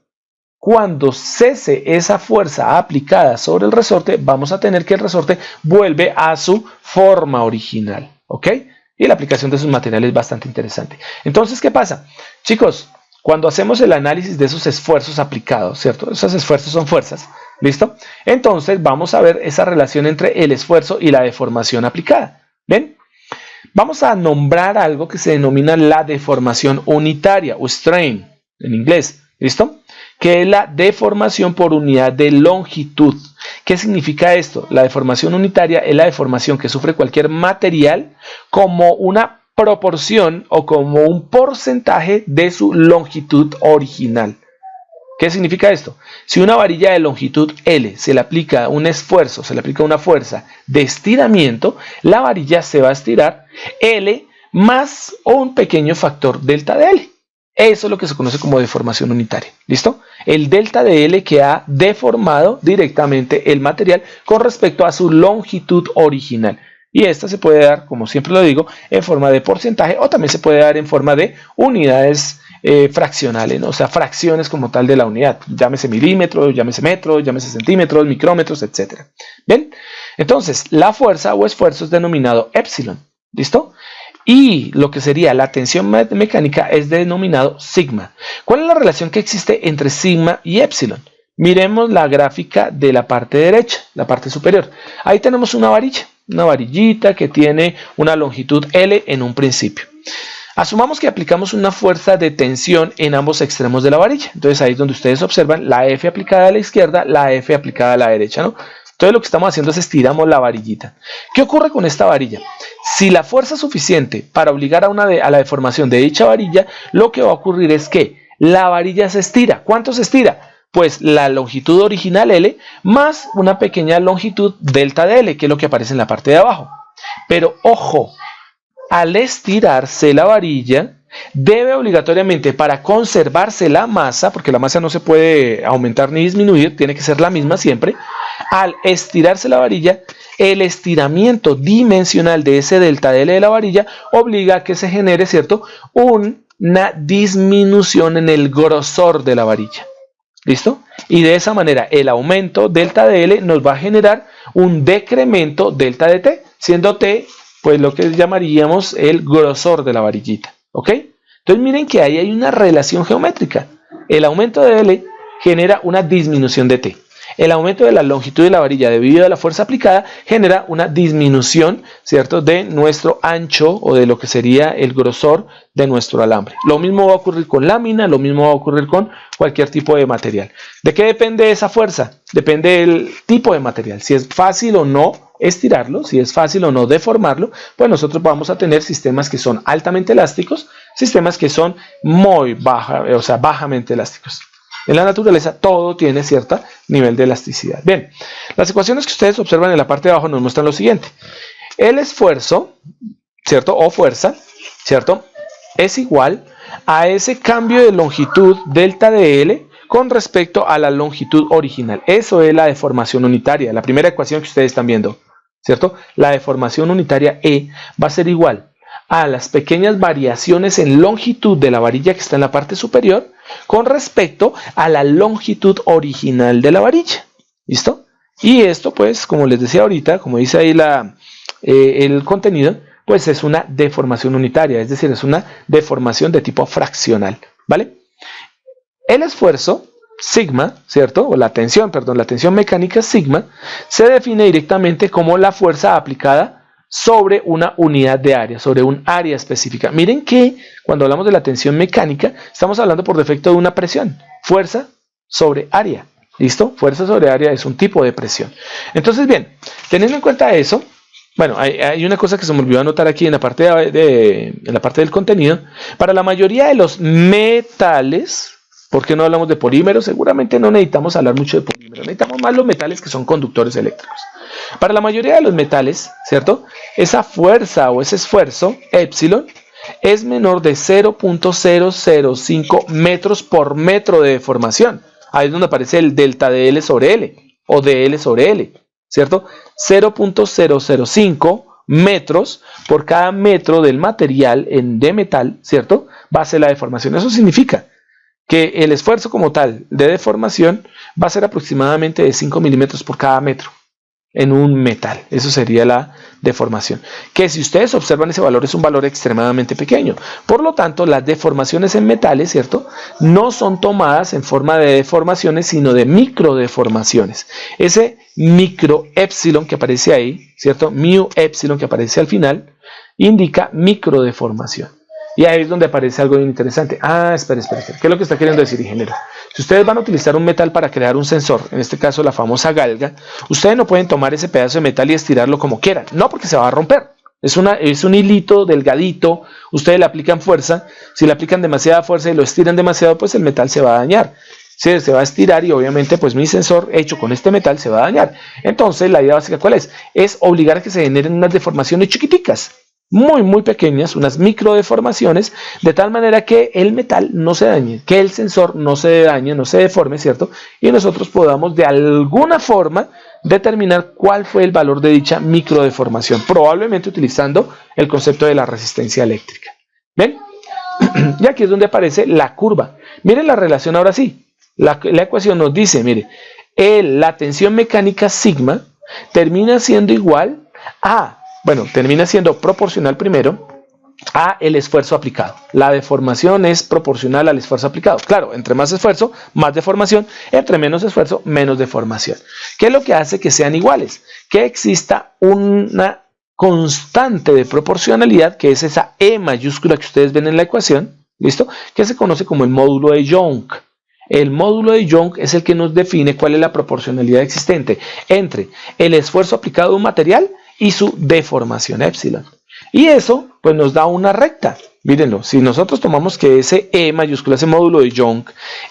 cuando cese esa fuerza aplicada sobre el resorte, vamos a tener que el resorte vuelve a su forma original, ¿ok? Y la aplicación de sus materiales es bastante interesante. Entonces, ¿qué pasa? Chicos, cuando hacemos el análisis de esos esfuerzos aplicados, ¿cierto? Esos esfuerzos son fuerzas. ¿Listo? Entonces vamos a ver esa relación entre el esfuerzo y la deformación aplicada. ¿Ven? Vamos a nombrar algo que se denomina la deformación unitaria o strain en inglés. ¿Listo? Que es la deformación por unidad de longitud. ¿Qué significa esto? La deformación unitaria es la deformación que sufre cualquier material como una proporción o como un porcentaje de su longitud original. ¿Qué significa esto? Si una varilla de longitud L se le aplica un esfuerzo, se le aplica una fuerza de estiramiento, la varilla se va a estirar L más un pequeño factor delta de L. Eso es lo que se conoce como deformación unitaria. ¿Listo? El delta de L que ha deformado directamente el material con respecto a su longitud original. Y esta se puede dar, como siempre lo digo, en forma de porcentaje o también se puede dar en forma de unidades fraccionales, ¿no? O sea, fracciones como tal de la unidad. Llámese milímetros, llámese metros, llámese centímetros, micrómetros, etc. ¿Ven? Entonces, la fuerza o esfuerzo es denominado epsilon. ¿Listo? Y lo que sería la tensión mecánica es denominado sigma. ¿Cuál es la relación que existe entre sigma y epsilon? Miremos la gráfica de la parte derecha, la parte superior. Ahí tenemos una varilla, una varillita que tiene una longitud L en un principio. Asumamos que aplicamos una fuerza de tensión en ambos extremos de la varilla. Entonces ahí es donde ustedes observan la F aplicada a la izquierda, la F aplicada a la derecha, ¿no? Entonces lo que estamos haciendo es estiramos la varillita. ¿Qué ocurre con esta varilla? Si la fuerza es suficiente para obligar a la deformación de dicha varilla, lo que va a ocurrir es que la varilla se estira. ¿Cuánto se estira? Pues la longitud original L más una pequeña longitud delta de L, que es lo que aparece en la parte de abajo. Pero ojo, al estirarse la varilla, debe obligatoriamente, para conservarse la masa, porque la masa no se puede aumentar ni disminuir, tiene que ser la misma siempre, al estirarse la varilla, el estiramiento dimensional de ese delta de L de la varilla obliga a que se genere, ¿cierto?, una disminución en el grosor de la varilla. ¿Listo? Y de esa manera el aumento delta de L nos va a generar un decremento delta de T, siendo T pues lo que llamaríamos el grosor de la varillita. ¿Ok? Entonces miren que ahí hay una relación geométrica. El aumento de L genera una disminución de T. El aumento de la longitud de la varilla debido a la fuerza aplicada genera una disminución, ¿cierto?, de nuestro ancho o de lo que sería el grosor de nuestro alambre. Lo mismo va a ocurrir con lámina, lo mismo va a ocurrir con cualquier tipo de material. ¿De qué depende esa fuerza? Depende del tipo de material. Si es fácil o no estirarlo, si es fácil o no deformarlo, pues nosotros vamos a tener sistemas que son altamente elásticos, sistemas que son muy bajamente elásticos. En la naturaleza todo tiene cierto nivel de elasticidad. Bien, las ecuaciones que ustedes observan en la parte de abajo nos muestran lo siguiente. El esfuerzo, ¿cierto?, o fuerza, ¿cierto?, es igual a ese cambio de longitud delta de L con respecto a la longitud original. Eso es la deformación unitaria, la primera ecuación que ustedes están viendo, ¿cierto? La deformación unitaria E va a ser igual a las pequeñas variaciones en longitud de la varilla que está en la parte superior con respecto a la longitud original de la varilla. ¿Listo? Y esto, pues, como les decía ahorita, como dice ahí el contenido, pues es una deformación unitaria, es decir, es una deformación de tipo fraccional, ¿vale? El esfuerzo, sigma, ¿cierto? O la tensión, perdón, la tensión mecánica sigma, se define directamente como la fuerza aplicada sobre una unidad de área, sobre un área específica. Miren que cuando hablamos de la tensión mecánica, estamos hablando por defecto de una presión, fuerza sobre área. ¿Listo? Fuerza sobre área es un tipo de presión. Entonces, bien, teniendo en cuenta eso, bueno, hay una cosa que se me olvidó anotar aquí en la parte, en la parte del contenido. Para la mayoría de los metales, ¿por qué no hablamos de polímeros? Seguramente no necesitamos hablar mucho de polímeros, necesitamos más los metales que son conductores eléctricos. Para la mayoría de los metales, ¿cierto?, esa fuerza o ese esfuerzo, epsilon, es menor de 0.005 metros por metro de deformación. Ahí es donde aparece el delta de L sobre L o de L sobre L, ¿cierto? 0.005 metros por cada metro del material de metal, ¿cierto?, va a ser la deformación. Eso significa que el esfuerzo como tal de deformación va a ser aproximadamente de 5 milímetros por cada metro. en un metal. Eso sería la deformación. Que si ustedes observan ese valor, es un valor extremadamente pequeño. Por lo tanto, las deformaciones en metales, ¿cierto?, no son tomadas en forma de deformaciones, sino de microdeformaciones. Ese micro epsilon que aparece ahí, ¿cierto?, mu epsilon que aparece al final, indica microdeformación. Y ahí es donde aparece algo interesante. Espera. ¿Qué es lo que está queriendo decir, ingeniero? Si ustedes van a utilizar un metal para crear un sensor, en este caso la famosa galga, ustedes no pueden tomar ese pedazo de metal y estirarlo como quieran. No, porque se va a romper. Es un hilito delgadito, ustedes le aplican fuerza. Si le aplican demasiada fuerza y lo estiran demasiado, pues el metal se va a dañar. Se va a estirar y obviamente pues mi sensor hecho con este metal se va a dañar. Entonces la idea básica, ¿cuál es? Es obligar a que se generen unas deformaciones chiquiticas, muy pequeñas, unas micro deformaciones, de tal manera que el metal no se dañe, que el sensor no se dañe, no se deforme, ¿cierto? Y nosotros podamos de alguna forma determinar cuál fue el valor de dicha micro deformación, probablemente utilizando el concepto de la resistencia eléctrica. ¿Ven? Y aquí es donde aparece la curva. Miren la relación ahora sí. La ecuación nos dice, mire, la tensión mecánica sigma termina siendo igual a, termina siendo proporcional primero a el esfuerzo aplicado. La deformación es proporcional al esfuerzo aplicado. Claro, entre más esfuerzo, más deformación. Entre menos esfuerzo, menos deformación. ¿Qué es lo que hace que sean iguales? Que exista una constante de proporcionalidad, que es esa E mayúscula que ustedes ven en la ecuación, ¿listo? Que se conoce como el módulo de Young. El módulo de Young es el que nos define cuál es la proporcionalidad existente entre el esfuerzo aplicado a un material y su deformación epsilon. Y eso pues nos da una recta. Mírenlo, si nosotros tomamos que ese E mayúscula, ese módulo de Young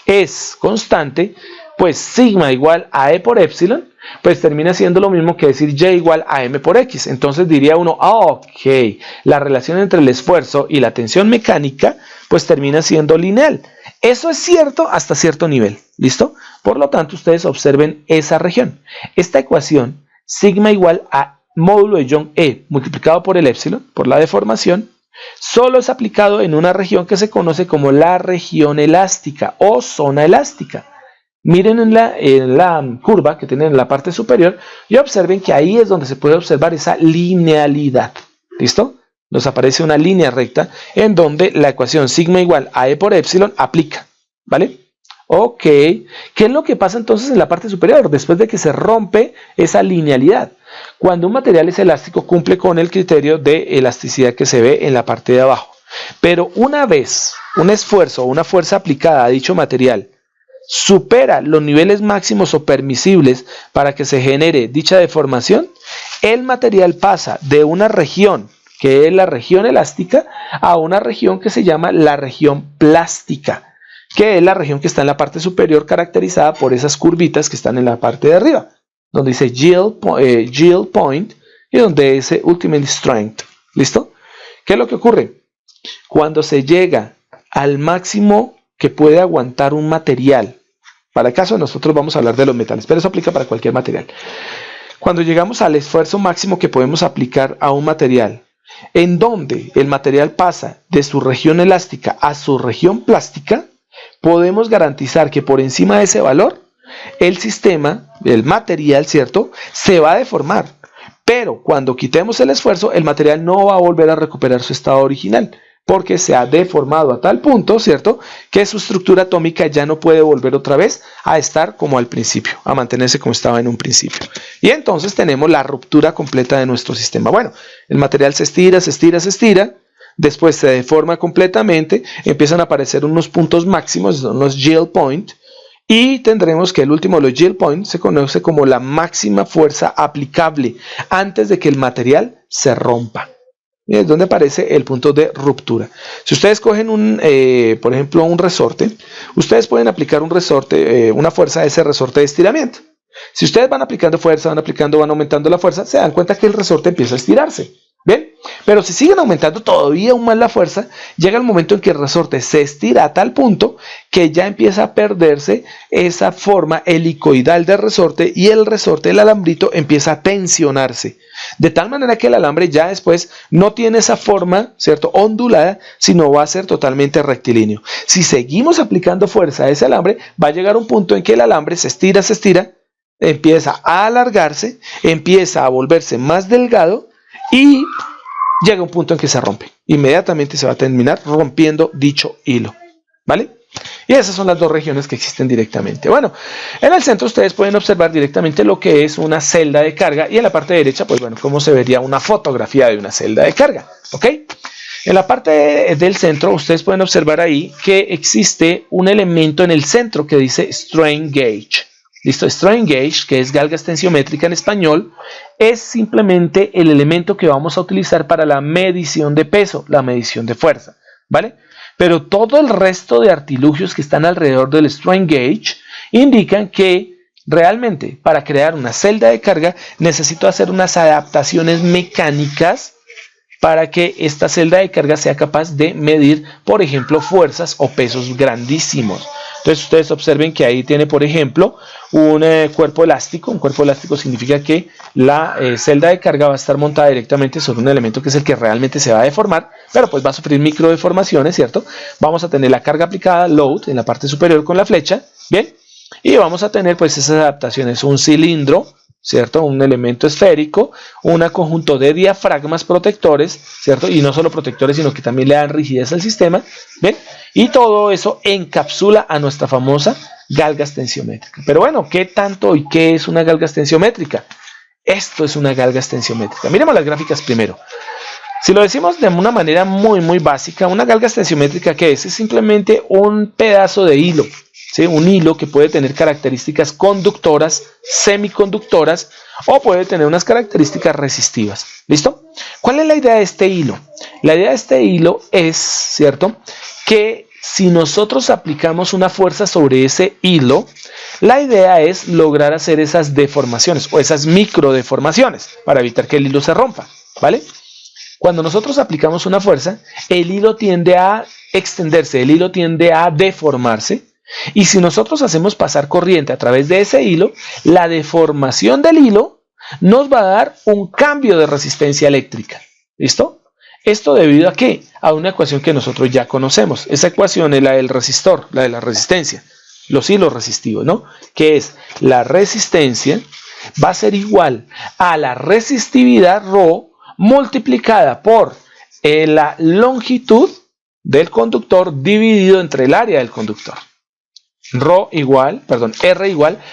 es constante, pues sigma igual a E por epsilon, pues termina siendo lo mismo que decir Y igual a M por X. Entonces diría uno, ok, la relación entre el esfuerzo y la tensión mecánica pues termina siendo lineal. Eso es cierto hasta cierto nivel, ¿listo? Por lo tanto, ustedes observen esa región. Esta ecuación, sigma igual a módulo de Young E multiplicado por el epsilon, por la deformación, solo es aplicado en una región que se conoce como la región elástica o zona elástica. Miren en la curva que tienen en la parte superior y observen que ahí es donde se puede observar esa linealidad. ¿Listo? Nos aparece una línea recta en donde la ecuación sigma igual a E por epsilon aplica. ¿Vale? Ok. ¿Qué es lo que pasa entonces en la parte superior después de que se rompe esa linealidad? Cuando un material es elástico, cumple con el criterio de elasticidad que se ve en la parte de abajo. Pero una vez un esfuerzo o una fuerza aplicada a dicho material supera los niveles máximos o permisibles para que se genere dicha deformación, el material pasa de una región, que es la región elástica, a una región que se llama la región plástica, que es la región que está en la parte superior, caracterizada por esas curvitas que están en la parte de arriba, donde dice yield point y donde dice ultimate strength. ¿Listo? ¿Qué es lo que ocurre? Cuando se llega al máximo que puede aguantar un material, para el caso de nosotros vamos a hablar de los metales, pero eso aplica para cualquier material. Cuando llegamos al esfuerzo máximo que podemos aplicar a un material, en donde el material pasa de su región elástica a su región plástica, podemos garantizar que por encima de ese valor, el sistema, el material, ¿cierto?, se va a deformar. Pero cuando quitemos el esfuerzo, el material no va a volver a recuperar su estado original, porque se ha deformado a tal punto, ¿cierto?, que su estructura atómica ya no puede volver otra vez a estar como al principio, a mantenerse como estaba en un principio. Y entonces tenemos la ruptura completa de nuestro sistema. Bueno, el material se estira, después se deforma completamente, empiezan a aparecer unos puntos máximos, unos yield point, y tendremos que el último de los yield point se conoce como la máxima fuerza aplicable antes de que el material se rompa. Y es donde aparece el punto de ruptura. Si ustedes cogen por ejemplo, un resorte, ustedes pueden aplicar un resorte, una fuerza a ese resorte de estiramiento. Si ustedes van aplicando fuerza, van aumentando la fuerza, se dan cuenta que el resorte empieza a estirarse. ¿Ven? Pero si siguen aumentando todavía aún más la fuerza, llega el momento en que el resorte se estira a tal punto que ya empieza a perderse esa forma helicoidal del resorte y el resorte, el alambrito, empieza a tensionarse. De tal manera que el alambre ya después no tiene esa forma, ¿cierto?, ondulada, sino va a ser totalmente rectilíneo. Si seguimos aplicando fuerza a ese alambre, va a llegar un punto en que el alambre se estira, empieza a alargarse, empieza a volverse más delgado y llega un punto en que se rompe. Inmediatamente se va a terminar rompiendo dicho hilo, ¿vale? Y esas son las dos regiones que existen directamente. Bueno, en el centro ustedes pueden observar directamente lo que es una celda de carga y en la parte derecha, pues bueno, cómo se vería una fotografía de una celda de carga, ¿ok? En la parte del centro ustedes pueden observar ahí que existe un elemento en el centro que dice strain gauge. ¿Listo? Strain gauge, que es galga tensiométrica en español, es simplemente el elemento que vamos a utilizar para la medición de peso, la medición de fuerza, ¿vale? Pero todo el resto de artilugios que están alrededor del strain gauge indican que realmente para crear una celda de carga necesito hacer unas adaptaciones mecánicas para que esta celda de carga sea capaz de medir, por ejemplo, fuerzas o pesos grandísimos. Entonces ustedes observen que ahí tiene, por ejemplo, un cuerpo elástico. Un cuerpo elástico significa que la celda de carga va a estar montada directamente sobre un elemento que es el que realmente se va a deformar, pero pues va a sufrir micro deformaciones, ¿cierto? Vamos a tener la carga aplicada, load, en la parte superior con la flecha, ¿bien? Y vamos a tener pues esas adaptaciones, un cilindro, ¿cierto? Un elemento esférico, un conjunto de diafragmas protectores, ¿cierto? Y no solo protectores, sino que también le dan rigidez al sistema, ¿ven? Y todo eso encapsula a nuestra famosa galga tensiométrica. Pero bueno, ¿qué tanto y qué es una galga tensiométrica? Esto es una galga tensiométrica. Miremos las gráficas primero. Si lo decimos de una manera muy básica, una galga tensiométrica, ¿qué es? Es simplemente un pedazo de hilo, ¿sí? Un hilo que puede tener características conductoras, semiconductoras o puede tener unas características resistivas. ¿Listo? ¿Cuál es la idea de este hilo? La idea de este hilo es, ¿cierto?, que si nosotros aplicamos una fuerza sobre ese hilo, la idea es lograr hacer esas deformaciones o esas micro deformaciones para evitar que el hilo se rompa, ¿vale? Cuando nosotros aplicamos una fuerza, el hilo tiende a extenderse, el hilo tiende a deformarse. Y si nosotros hacemos pasar corriente a través de ese hilo, la deformación del hilo nos va a dar un cambio de resistencia eléctrica. ¿Listo? ¿Esto debido a qué? A una ecuación que nosotros ya conocemos. Esa ecuación es la del resistor, la de la resistencia, los hilos resistivos, ¿no? Que es la resistencia va a ser igual a la resistividad ρ multiplicada por la longitud del conductor dividido entre el área del conductor. R igual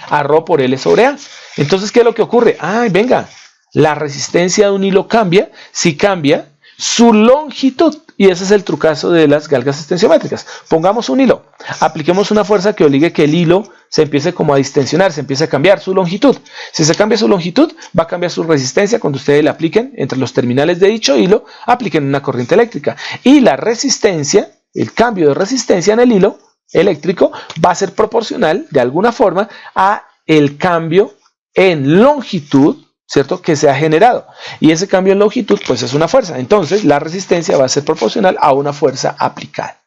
a ρ por L sobre A. Entonces, ¿qué es lo que ocurre? Ay, venga, la resistencia de un hilo cambia si cambia su longitud. Y ese es el trucazo de las galgas tensiométricas. Pongamos un hilo, apliquemos una fuerza que obligue que el hilo se empiece como a distensionar, se empiece a cambiar su longitud. Si se cambia su longitud, va a cambiar su resistencia cuando ustedes la apliquen entre los terminales de dicho hilo, apliquen una corriente eléctrica. Y la resistencia, el cambio de resistencia en el hilo eléctrico va a ser proporcional de alguna forma a el cambio en longitud, ¿cierto?, que se ha generado. Y ese cambio en longitud pues es una fuerza. Entonces la resistencia va a ser proporcional a una fuerza aplicada.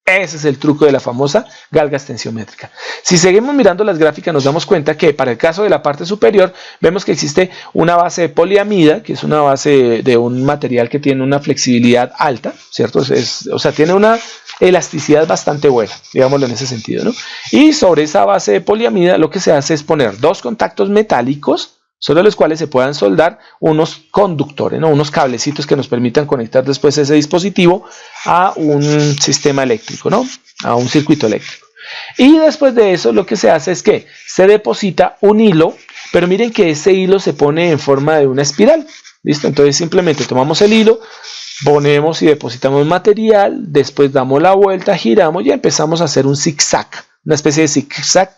Ese es el truco de la famosa galga tensiométrica. Si seguimos mirando las gráficas nos damos cuenta que para el caso de la parte superior vemos que existe una base de poliamida, que es una base de un material que tiene una flexibilidad alta, ¿cierto? O sea, tiene una elasticidad bastante buena, digámoslo en ese sentido, ¿no? Y sobre esa base de poliamida lo que se hace es poner dos contactos metálicos sobre los cuales se puedan soldar unos conductores, ¿no?, unos cablecitos que nos permitan conectar después ese dispositivo a un sistema eléctrico, ¿no?, a un circuito eléctrico. Y después de eso lo que se hace es que se deposita un hilo, pero miren que ese hilo se pone en forma de una espiral. ¿Listo? Entonces simplemente tomamos el hilo, ponemos y depositamos material, después damos la vuelta, giramos y empezamos a hacer un zigzag, una especie de zigzag.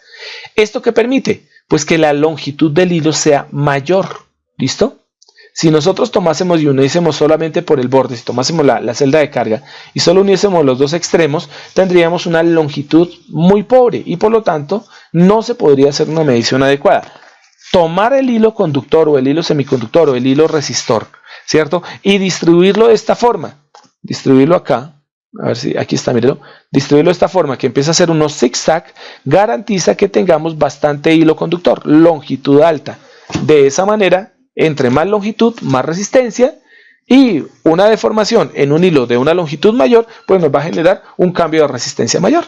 ¿Esto qué permite? Pues que la longitud del hilo sea mayor. ¿Listo? Si nosotros tomásemos y uniésemos solamente por el borde, si tomásemos la celda de carga y solo uniésemos los dos extremos, tendríamos una longitud muy pobre y por lo tanto no se podría hacer una medición adecuada. Tomar el hilo conductor o el hilo semiconductor o el hilo resistor, ¿cierto? Y distribuirlo de esta forma. Distribuirlo acá. A ver si aquí está, mírenlo. Distribuirlo de esta forma que empieza a hacer unos zigzag, garantiza que tengamos bastante hilo conductor, longitud alta. De esa manera, entre más longitud, más resistencia y una deformación en un hilo de una longitud mayor, pues nos va a generar un cambio de resistencia mayor.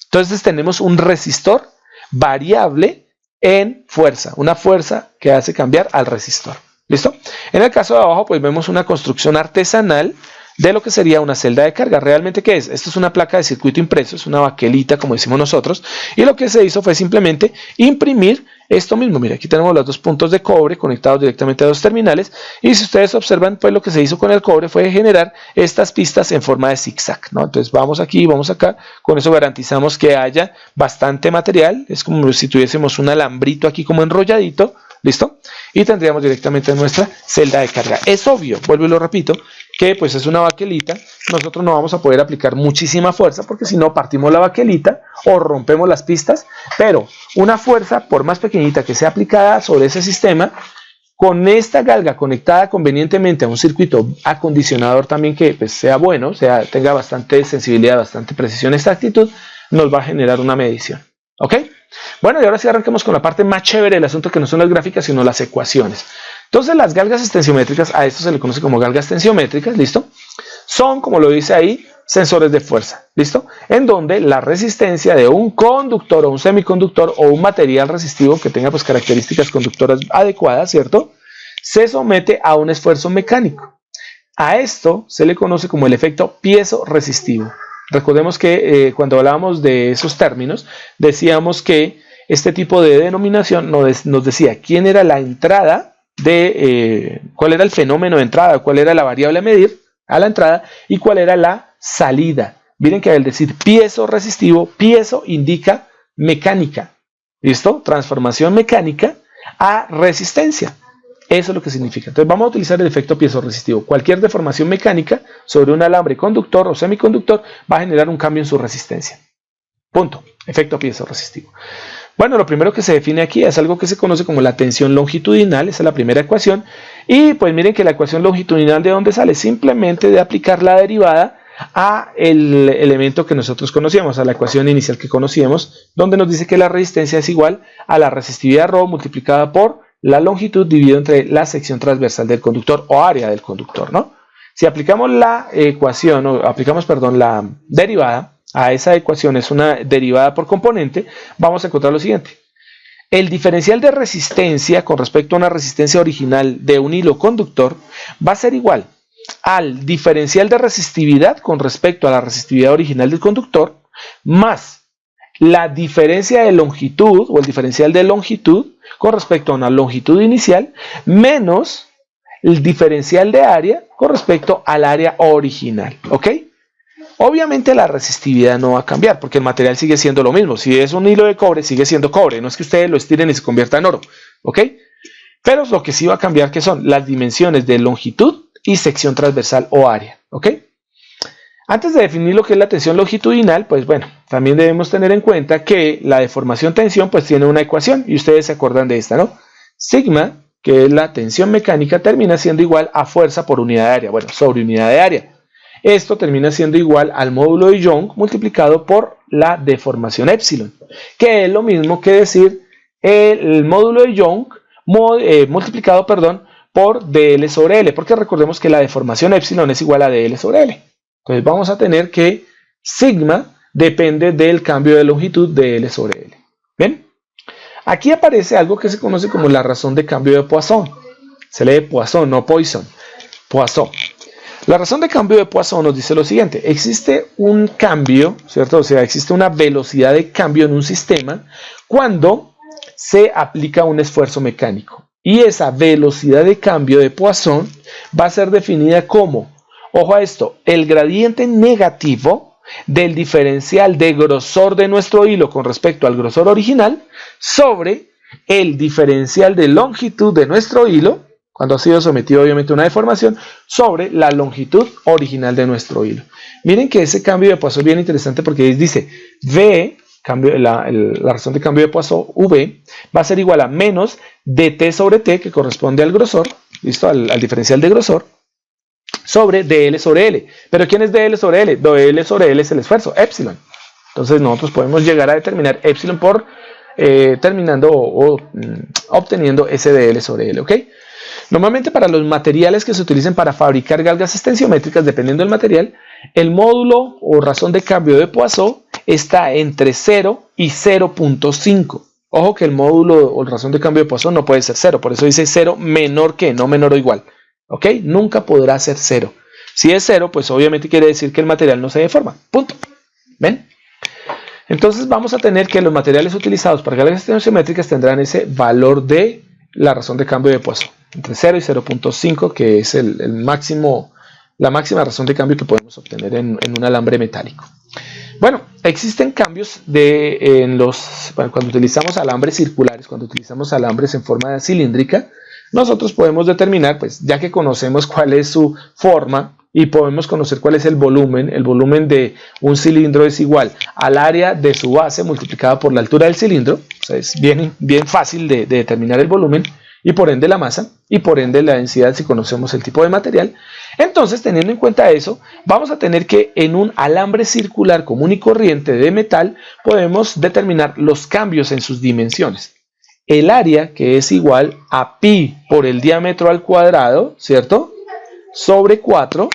Entonces tenemos un resistor variable en fuerza, una fuerza que hace cambiar al resistor. ¿Listo? En el caso de abajo, pues vemos una construcción artesanal de lo que sería una celda de carga. ¿Realmente qué es? Esto es una placa de circuito impreso, es una baquelita, como decimos nosotros, y lo que se hizo fue simplemente imprimir esto mismo. Mira, aquí tenemos los dos puntos de cobre conectados directamente a dos terminales, y si ustedes observan, pues lo que se hizo con el cobre fue generar estas pistas en forma de zigzag, ¿no? Entonces vamos aquí, vamos acá, con eso garantizamos que haya bastante material, es como si tuviésemos un alambrito aquí como enrolladito, ¿listo? Y tendríamos directamente nuestra celda de carga. Es obvio, vuelvo y lo repito, que pues es una baquelita, nosotros no vamos a poder aplicar muchísima fuerza porque si no partimos la baquelita o rompemos las pistas, pero una fuerza, por más pequeñita que sea aplicada sobre ese sistema, con esta galga conectada convenientemente a un circuito acondicionador también que pues, sea bueno, tenga bastante sensibilidad, bastante precisión, exactitud, nos va a generar una medición. ¿Ok? Bueno, y ahora sí arranquemos con la parte más chévere del asunto, que no son las gráficas, sino las ecuaciones. Entonces, las galgas extensiométricas, a esto se le conoce como galgas tensiométricas, ¿listo? Son, como lo dice ahí, sensores de fuerza, ¿listo? En donde la resistencia de un conductor o un semiconductor o un material resistivo que tenga pues características conductoras adecuadas, ¿cierto? Se somete a un esfuerzo mecánico. A esto se le conoce como el efecto piezo-resistivo. Recordemos que cuando hablábamos de esos términos, decíamos que este tipo de denominación nos decía quién era la entrada cuál era el fenómeno de entrada, cuál era la variable a medir a la entrada y cuál era la salida. Miren que al decir piezo resistivo, piezo indica mecánica, ¿listo? Transformación mecánica a resistencia. Eso es lo que significa. Entonces vamos a utilizar el efecto piezo resistivo. Cualquier deformación mecánica sobre un alambre conductor o semiconductor va a generar un cambio en su resistencia. Punto. Efecto piezo resistivo. Bueno, lo primero que se define aquí es algo que se conoce como la tensión longitudinal. Esa es la primera ecuación. Y pues miren que la ecuación longitudinal, ¿de dónde sale? Simplemente de aplicar la derivada a el elemento que nosotros conocíamos, a la ecuación inicial que conocíamos, donde nos dice que la resistencia es igual a la resistividad ρ multiplicada por la longitud dividido entre la sección transversal del conductor o área del conductor, ¿no? Si aplicamos la ecuación, o aplicamos, perdón, la derivada a esa ecuación, es una derivada por componente, vamos a encontrar lo siguiente. El diferencial de resistencia con respecto a una resistencia original de un hilo conductor va a ser igual al diferencial de resistividad con respecto a la resistividad original del conductor, más la diferencia de longitud o el diferencial de longitud con respecto a una longitud inicial, menos el diferencial de área con respecto al área original, ¿ok? Obviamente la resistividad no va a cambiar porque el material sigue siendo lo mismo. Si es un hilo de cobre, sigue siendo cobre. No es que ustedes lo estiren y se convierta en oro, ¿ok? Pero lo que sí va a cambiar que son las dimensiones de longitud y sección transversal o área, ¿ok? Antes de definir lo que es la tensión longitudinal, pues bueno, también debemos tener en cuenta que la deformación tensión pues tiene una ecuación y ustedes se acuerdan de esta, ¿no? Sigma, que es la tensión mecánica, termina siendo igual a fuerza por unidad de área, bueno, sobre unidad de área. Esto termina siendo igual al módulo de Young multiplicado por la deformación epsilon, que es lo mismo que decir el módulo de Young multiplicado, por dl sobre L, porque recordemos que la deformación epsilon es igual a dl sobre L. Entonces vamos a tener que sigma depende del cambio de longitud de L sobre L. ¿Ven? Aquí aparece algo que se conoce como la razón de cambio de Poisson. Se lee Poisson, no Poisson. Poisson. La razón de cambio de Poisson nos dice lo siguiente. Existe un cambio, ¿cierto? O sea, existe una velocidad de cambio en un sistema cuando se aplica un esfuerzo mecánico. Y esa velocidad de cambio de Poisson va a ser definida como, ojo a esto, el gradiente negativo del diferencial de grosor de nuestro hilo con respecto al grosor original sobre el diferencial de longitud de nuestro hilo, cuando ha sido sometido obviamente a una deformación, sobre la longitud original de nuestro hilo. Miren que ese cambio de Poisson es bien interesante porque dice V, la razón de cambio de Poisson, V, va a ser igual a menos dt sobre t, que corresponde al grosor, ¿listo? Al diferencial de grosor, sobre dl sobre L. ¿Pero quién es dl sobre L? dl sobre L es el esfuerzo, epsilon. Entonces nosotros podemos llegar a determinar epsilon por terminando o obteniendo ese dl sobre L, ¿ok? Normalmente para los materiales que se utilicen para fabricar galgas extensiométricas, dependiendo del material, el módulo o razón de cambio de Poisson está entre 0 y 0.5, Ojo que el módulo o razón de cambio de Poisson no puede ser 0, por eso dice 0 menor que, no menor o igual. ¿Ok? Nunca podrá ser 0. Si es 0, pues obviamente quiere decir que el material no se deforma. Punto. ¿Ven? Entonces vamos a tener que los materiales utilizados para cargas estereométricas tendrán ese valor de la razón de cambio de Poisson, entre 0 y 0.5, que es el máximo, la máxima razón de cambio que podemos obtener en un alambre metálico. Bueno, existen cambios cuando utilizamos alambres circulares, cuando utilizamos alambres en forma cilíndrica, nosotros podemos determinar, pues ya que conocemos cuál es su forma y podemos conocer cuál es el volumen de un cilindro es igual al área de su base multiplicada por la altura del cilindro, o sea, es bien fácil de determinar el volumen y por ende la masa y por ende la densidad si conocemos el tipo de material. Entonces, teniendo en cuenta eso, vamos a tener que en un alambre circular común y corriente de metal podemos determinar los cambios en sus dimensiones. El área, que es igual a pi por el diámetro al cuadrado, ¿cierto? Sobre 4.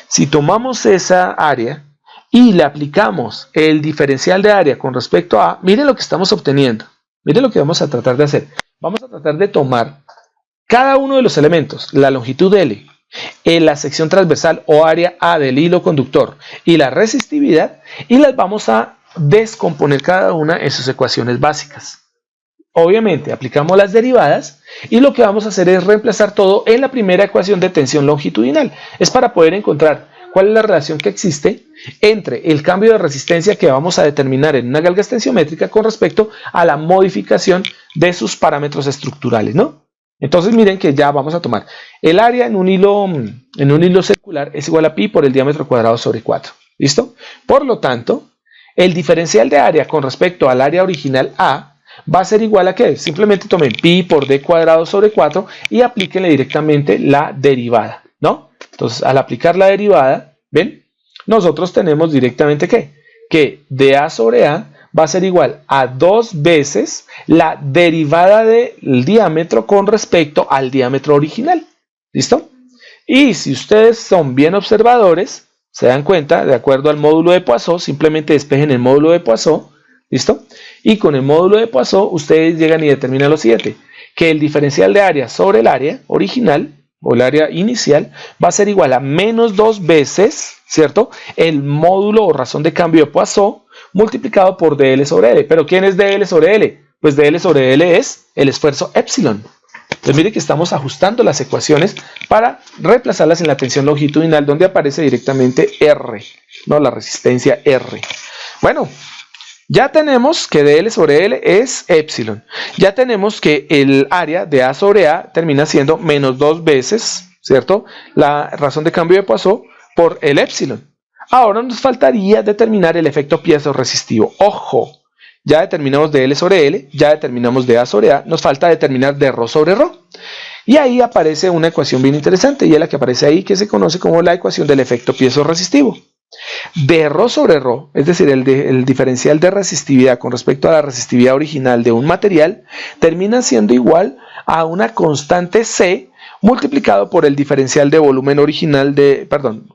Si tomamos esa área y le aplicamos el diferencial de área con respecto a, miren lo que estamos obteniendo. Miren lo que vamos a tratar de hacer. Vamos a tratar de tomar cada uno de los elementos, la longitud L, la sección transversal o área A del hilo conductor y la resistividad, y las vamos a descomponer cada una en sus ecuaciones básicas. Obviamente aplicamos las derivadas y lo que vamos a hacer es reemplazar todo en la primera ecuación de tensión longitudinal. Es para poder encontrar cuál es la relación que existe entre el cambio de resistencia que vamos a determinar en una galga estensiométrica con respecto a la modificación de sus parámetros estructurales, ¿no? Entonces miren que ya vamos a tomar el área en un hilo circular es igual a pi por el diámetro cuadrado sobre 4. ¿Listo? Por lo tanto, el diferencial de área con respecto al área original A va a ser igual a ¿qué? Simplemente tomen pi por d cuadrado sobre 4 y aplíquenle directamente la derivada, ¿no? Entonces, al aplicar la derivada, ¿ven? Nosotros tenemos directamente ¿qué? Que dA sobre A va a ser igual a 2 veces la derivada del diámetro con respecto al diámetro original. ¿Listo? Y si ustedes son bien observadores, se dan cuenta, de acuerdo al módulo de Poisson, simplemente despejen el módulo de Poisson. ¿Listo? Y con el módulo de Poisson ustedes llegan y determinan lo siguiente, que el diferencial de área sobre el área original o el área inicial va a ser igual a menos 2 veces, ¿cierto? El módulo o razón de cambio de Poisson multiplicado por dL sobre L. ¿Pero quién es dL sobre L? Pues dL sobre L es el esfuerzo epsilon. Entonces mire que estamos ajustando las ecuaciones para reemplazarlas en la tensión longitudinal donde aparece directamente R, ¿no? La resistencia R. Bueno, ya tenemos que dL sobre L es epsilon. Ya tenemos que el área de A sobre A termina siendo menos 2 veces, ¿cierto? La razón de cambio de Poisson por el epsilon. Ahora nos faltaría determinar el efecto piezo-resistivo. ¡Ojo! Ya determinamos dL sobre L, ya determinamos dA sobre A, nos falta determinar dρ sobre ρ. Y ahí aparece una ecuación bien interesante, y es la que aparece ahí, que se conoce como la ecuación del efecto piezo-resistivo. dρ sobre ρ, es decir, el diferencial de resistividad con respecto a la resistividad original de un material, termina siendo igual a una constante C multiplicado por el diferencial de volumen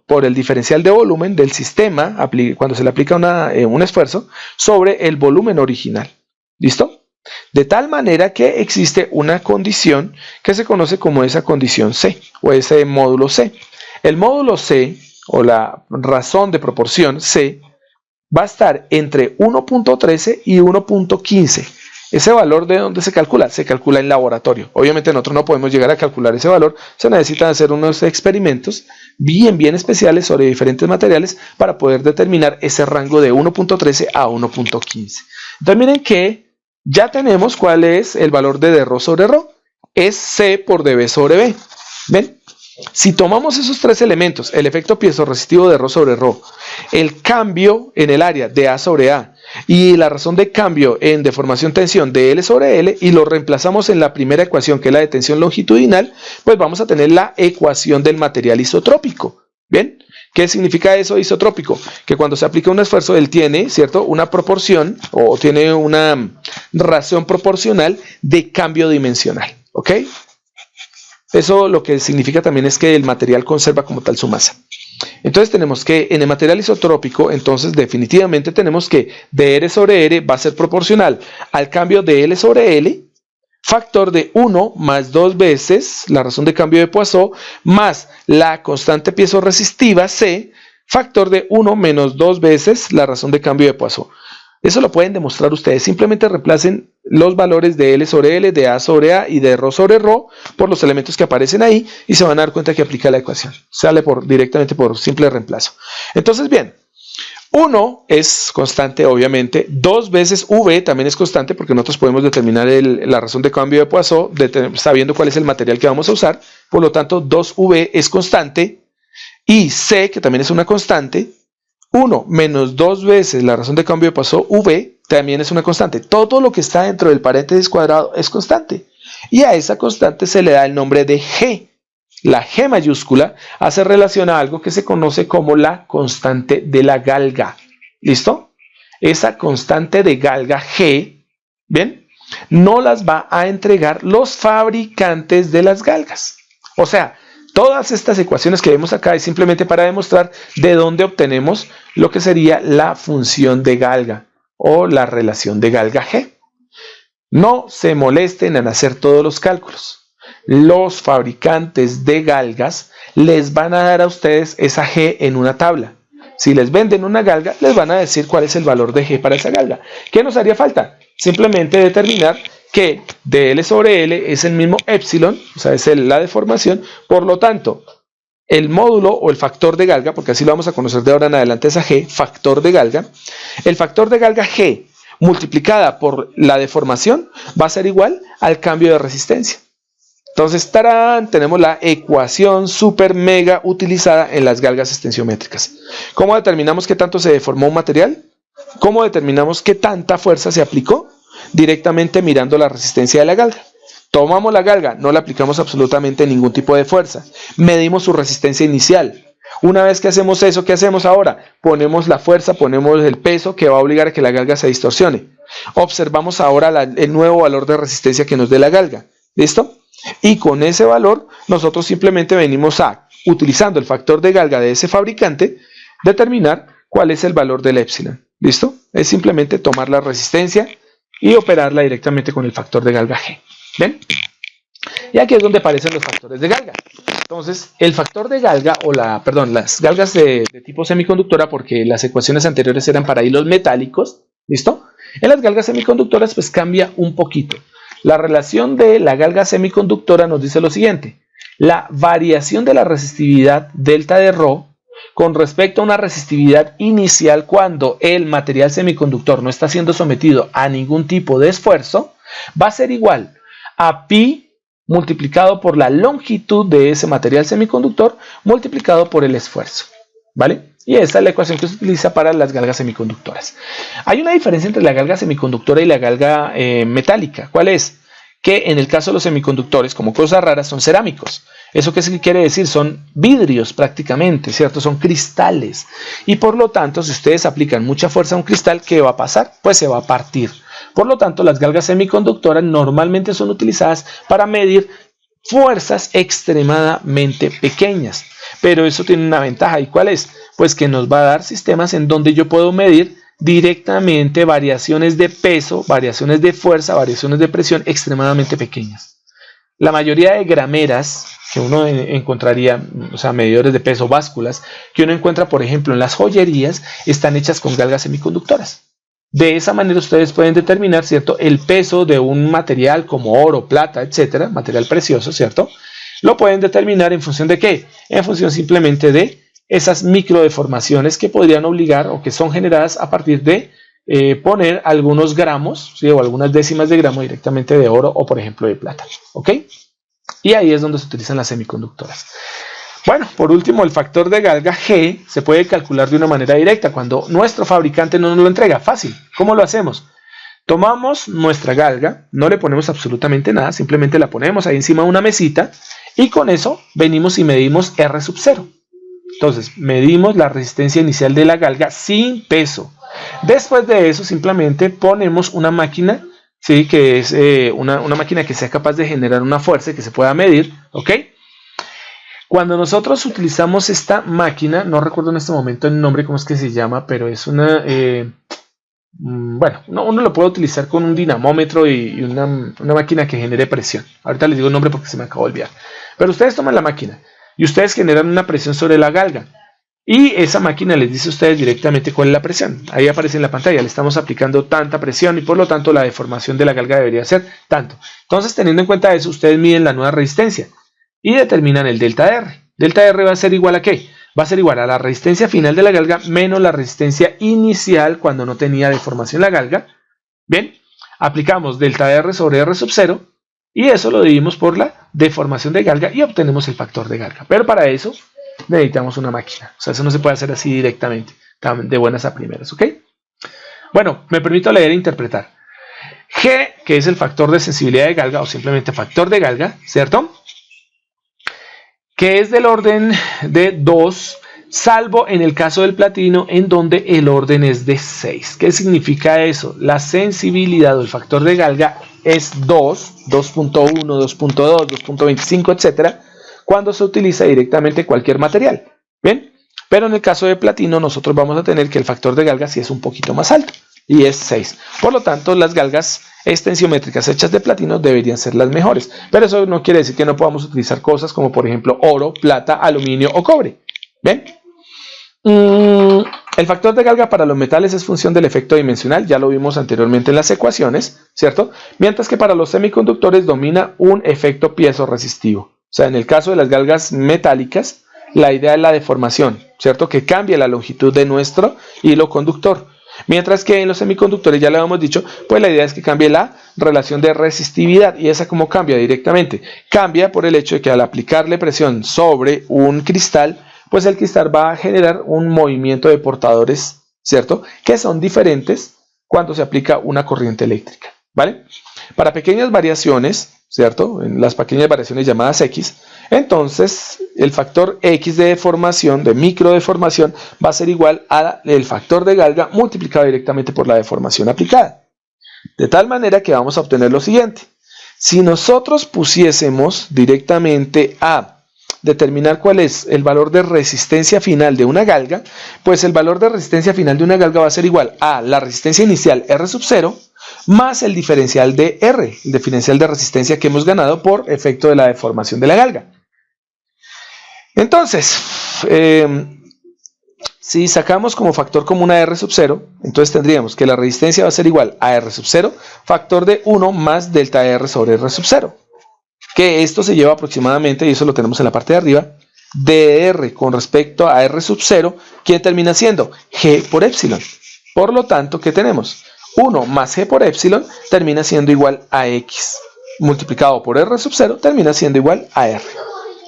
por el diferencial de volumen del sistema cuando se le aplica un esfuerzo sobre el volumen original. ¿Listo? De tal manera que existe una condición que se conoce como esa condición C o ese módulo C. El módulo C o la razón de proporción C va a estar entre 1.13 y 1.15. Ese valor, ¿de dónde se calcula? Se calcula en laboratorio. Obviamente nosotros no podemos llegar a calcular ese valor. Se necesitan hacer unos experimentos bien especiales sobre diferentes materiales para poder determinar ese rango de 1.13 a 1.15. Entonces miren que ya tenemos cuál es el valor de dρ sobre ρ. Es C por dB sobre B. ¿Ven? Si tomamos esos tres elementos, el efecto piezo-resistivo de dρ sobre ρ, el cambio en el área de A sobre A y la razón de cambio en deformación-tensión de L sobre L y lo reemplazamos en la primera ecuación que es la de tensión longitudinal, pues vamos a tener la ecuación del material isotrópico. ¿Bien? ¿Qué significa eso isotrópico? Que cuando se aplica un esfuerzo él tiene, ¿cierto?, una proporción o tiene una razón proporcional de cambio dimensional. ¿Ok? Eso lo que significa también es que el material conserva como tal su masa. Entonces tenemos que en el material isotrópico, entonces definitivamente tenemos que dr sobre r va a ser proporcional al cambio de L sobre L, factor de 1 más 2 veces la razón de cambio de Poisson, más la constante piezoresistiva C, factor de 1 menos 2 veces la razón de cambio de Poisson. Eso lo pueden demostrar ustedes. Simplemente reemplacen los valores de L sobre L, de A sobre A y de ρ sobre ρ por los elementos que aparecen ahí y se van a dar cuenta que aplica la ecuación. Sale directamente por simple reemplazo. Entonces, bien, 1 es constante, obviamente. 2 veces V también es constante porque nosotros podemos determinar la razón de cambio de Poisson sabiendo cuál es el material que vamos a usar. Por lo tanto, 2V es constante y C, que también es una constante, 1 menos 2 veces la razón de cambio de Poisson, V, también es una constante. Todo lo que está dentro del paréntesis cuadrado es constante. Y a esa constante se le da el nombre de G. La G mayúscula hace relación a algo que se conoce como la constante de la galga. ¿Listo? Esa constante de galga G, ¿bien? No las va a entregar los fabricantes de las galgas. O sea, todas estas ecuaciones que vemos acá es simplemente para demostrar de dónde obtenemos lo que sería la función de galga o la relación de galga G. No se molesten en hacer todos los cálculos. Los fabricantes de galgas les van a dar a ustedes esa G en una tabla. Si les venden una galga, les van a decir cuál es el valor de G para esa galga. ¿Qué nos haría falta? Simplemente determinar que de L sobre L es el mismo epsilon, o sea, es la deformación. Por lo tanto, el módulo o el factor de galga, porque así lo vamos a conocer de ahora en adelante, esa G, factor de galga, el factor de galga G multiplicada por la deformación va a ser igual al cambio de resistencia. Entonces, ¡tarán!, tenemos la ecuación super mega utilizada en las galgas extensiométricas. ¿Cómo determinamos qué tanto se deformó un material? ¿Cómo determinamos qué tanta fuerza se aplicó? Directamente mirando la resistencia de la galga. Tomamos la galga, no le aplicamos absolutamente ningún tipo de fuerza. Medimos su resistencia inicial. Una vez que hacemos eso, ¿qué hacemos ahora? Ponemos la fuerza, ponemos el peso que va a obligar a que la galga se distorsione. Observamos ahora el nuevo valor de resistencia que nos dé la galga. ¿Listo? Y con ese valor, nosotros simplemente venimos utilizando el factor de galga de ese fabricante, determinar cuál es el valor del epsilon. ¿Listo? Es simplemente tomar la resistencia y operarla directamente con el factor de galga G. ¿Ven? Y aquí es donde aparecen los factores de galga. Entonces, el factor de galga, las galgas de tipo semiconductora, porque las ecuaciones anteriores eran para hilos metálicos, ¿listo? En las galgas semiconductoras, pues cambia un poquito. La relación de la galga semiconductora nos dice lo siguiente: la variación de la resistividad delta de ρ con respecto a una resistividad inicial cuando el material semiconductor no está siendo sometido a ningún tipo de esfuerzo va a ser igual a pi multiplicado por la longitud de ese material semiconductor multiplicado por el esfuerzo, ¿vale? Y esta es la ecuación que se utiliza para las galgas semiconductoras. Hay una diferencia entre la galga semiconductora y la galga metálica. ¿Cuál es? Que en el caso de los semiconductores, como cosas raras, son cerámicos. ¿Eso qué quiere decir? Son vidrios prácticamente, ¿cierto? Son cristales. Y por lo tanto, si ustedes aplican mucha fuerza a un cristal, ¿qué va a pasar? Pues se va a partir. Por lo tanto, las galgas semiconductoras normalmente son utilizadas para medir fuerzas extremadamente pequeñas. Pero eso tiene una ventaja. ¿Y cuál es? Pues que nos va a dar sistemas en donde yo puedo medir directamente variaciones de peso, variaciones de fuerza, variaciones de presión extremadamente pequeñas. La mayoría de grameras que uno encontraría, o sea, medidores de peso, básculas, que uno encuentra, por ejemplo, en las joyerías, están hechas con galgas semiconductoras. De esa manera ustedes pueden determinar, ¿cierto?, el peso de un material como oro, plata, etcétera, material precioso, ¿cierto? Lo pueden determinar en función de ¿qué? En función simplemente de esas microdeformaciones que podrían obligar o que son generadas a partir de poner algunos gramos, ¿sí?, o algunas décimas de gramo directamente de oro o, por ejemplo, de plata. ¿Ok? Y ahí es donde se utilizan las semiconductoras. Bueno, por último, el factor de galga G se puede calcular de una manera directa cuando nuestro fabricante no nos lo entrega. Fácil. ¿Cómo lo hacemos? Tomamos nuestra galga, no le ponemos absolutamente nada, simplemente la ponemos ahí encima de una mesita y con eso venimos y medimos R sub 0. Entonces, medimos la resistencia inicial de la galga sin peso. Después de eso, simplemente ponemos una máquina ¿sí? Que es una máquina que sea capaz de generar una fuerza que se pueda medir, ¿ok? Cuando nosotros utilizamos esta máquina, no recuerdo en este momento el nombre, cómo es que se llama, pero es una, bueno, uno lo puede utilizar con un dinamómetro y una máquina que genere presión. Ahorita les digo el nombre porque se me acabó de olvidar. Pero ustedes toman la máquina y ustedes generan una presión sobre la galga. Y esa máquina les dice a ustedes directamente cuál es la presión. Ahí aparece en la pantalla, le estamos aplicando tanta presión y por lo tanto la deformación de la galga debería ser tanto. Entonces, teniendo en cuenta eso, ustedes miden la nueva resistencia y determinan el delta R. Delta R va a ser igual a ¿qué? Va a ser igual a la resistencia final de la galga menos la resistencia inicial cuando no tenía deformación la galga. Bien, aplicamos delta R sobre R sub 0 y eso lo dividimos por la deformación de galga y obtenemos el factor de galga. Pero para eso necesitamos una máquina. O sea, eso no se puede hacer así directamente, de buenas a primeras, ¿ok? Bueno, me permito leer e interpretar. G, que es el factor de sensibilidad de galga o simplemente factor de galga, ¿cierto? Que es del orden de 2, salvo en el caso del platino, en donde el orden es de 6. ¿Qué significa eso? La sensibilidad o el factor de galga es 2, 2.1, 2.2, 2.25, etcétera, cuando se utiliza directamente cualquier material. ¿Bien? Pero en el caso de platino, nosotros vamos a tener que el factor de galga sí es un poquito más alto, y es 6. Por lo tanto, las galgas extensiométricas hechas de platino deberían ser las mejores, pero eso no quiere decir que no podamos utilizar cosas como por ejemplo oro, plata, aluminio o cobre. ¿Ven? El factor de galga para los metales es función del efecto dimensional, ya lo vimos anteriormente en las ecuaciones, ¿cierto? Mientras que para los semiconductores domina un efecto piezo-resistivo. O sea, en el caso de las galgas metálicas, la idea es la deformación, ¿cierto? Que cambie la longitud de nuestro hilo conductor. Mientras que en los semiconductores, ya lo hemos dicho, pues la idea es que cambie la relación de resistividad. ¿Y esa cómo cambia directamente? Cambia por el hecho de que al aplicarle presión sobre un cristal, pues el cristal va a generar un movimiento de portadores, ¿cierto? Que son diferentes cuando se aplica una corriente eléctrica, ¿vale? Para pequeñas variaciones, ¿cierto? En las pequeñas variaciones llamadas X, entonces el factor X de deformación, de microdeformación, va a ser igual al factor de galga multiplicado directamente por la deformación aplicada. De tal manera que vamos a obtener lo siguiente. Si nosotros pusiésemos directamente a determinar cuál es el valor de resistencia final de una galga, pues el valor de resistencia final de una galga va a ser igual a la resistencia inicial R sub 0 más el diferencial de R, el diferencial de resistencia que hemos ganado por efecto de la deformación de la galga. Entonces, si sacamos como factor común a R sub 0, entonces tendríamos que la resistencia va a ser igual a R sub 0, factor de 1 más delta R sobre R sub 0. Que esto se lleva aproximadamente, y eso lo tenemos en la parte de arriba, dr con respecto a R sub 0, que termina siendo G por epsilon. Por lo tanto, ¿qué tenemos? 1 más G por epsilon termina siendo igual a X, multiplicado por R sub 0 termina siendo igual a R.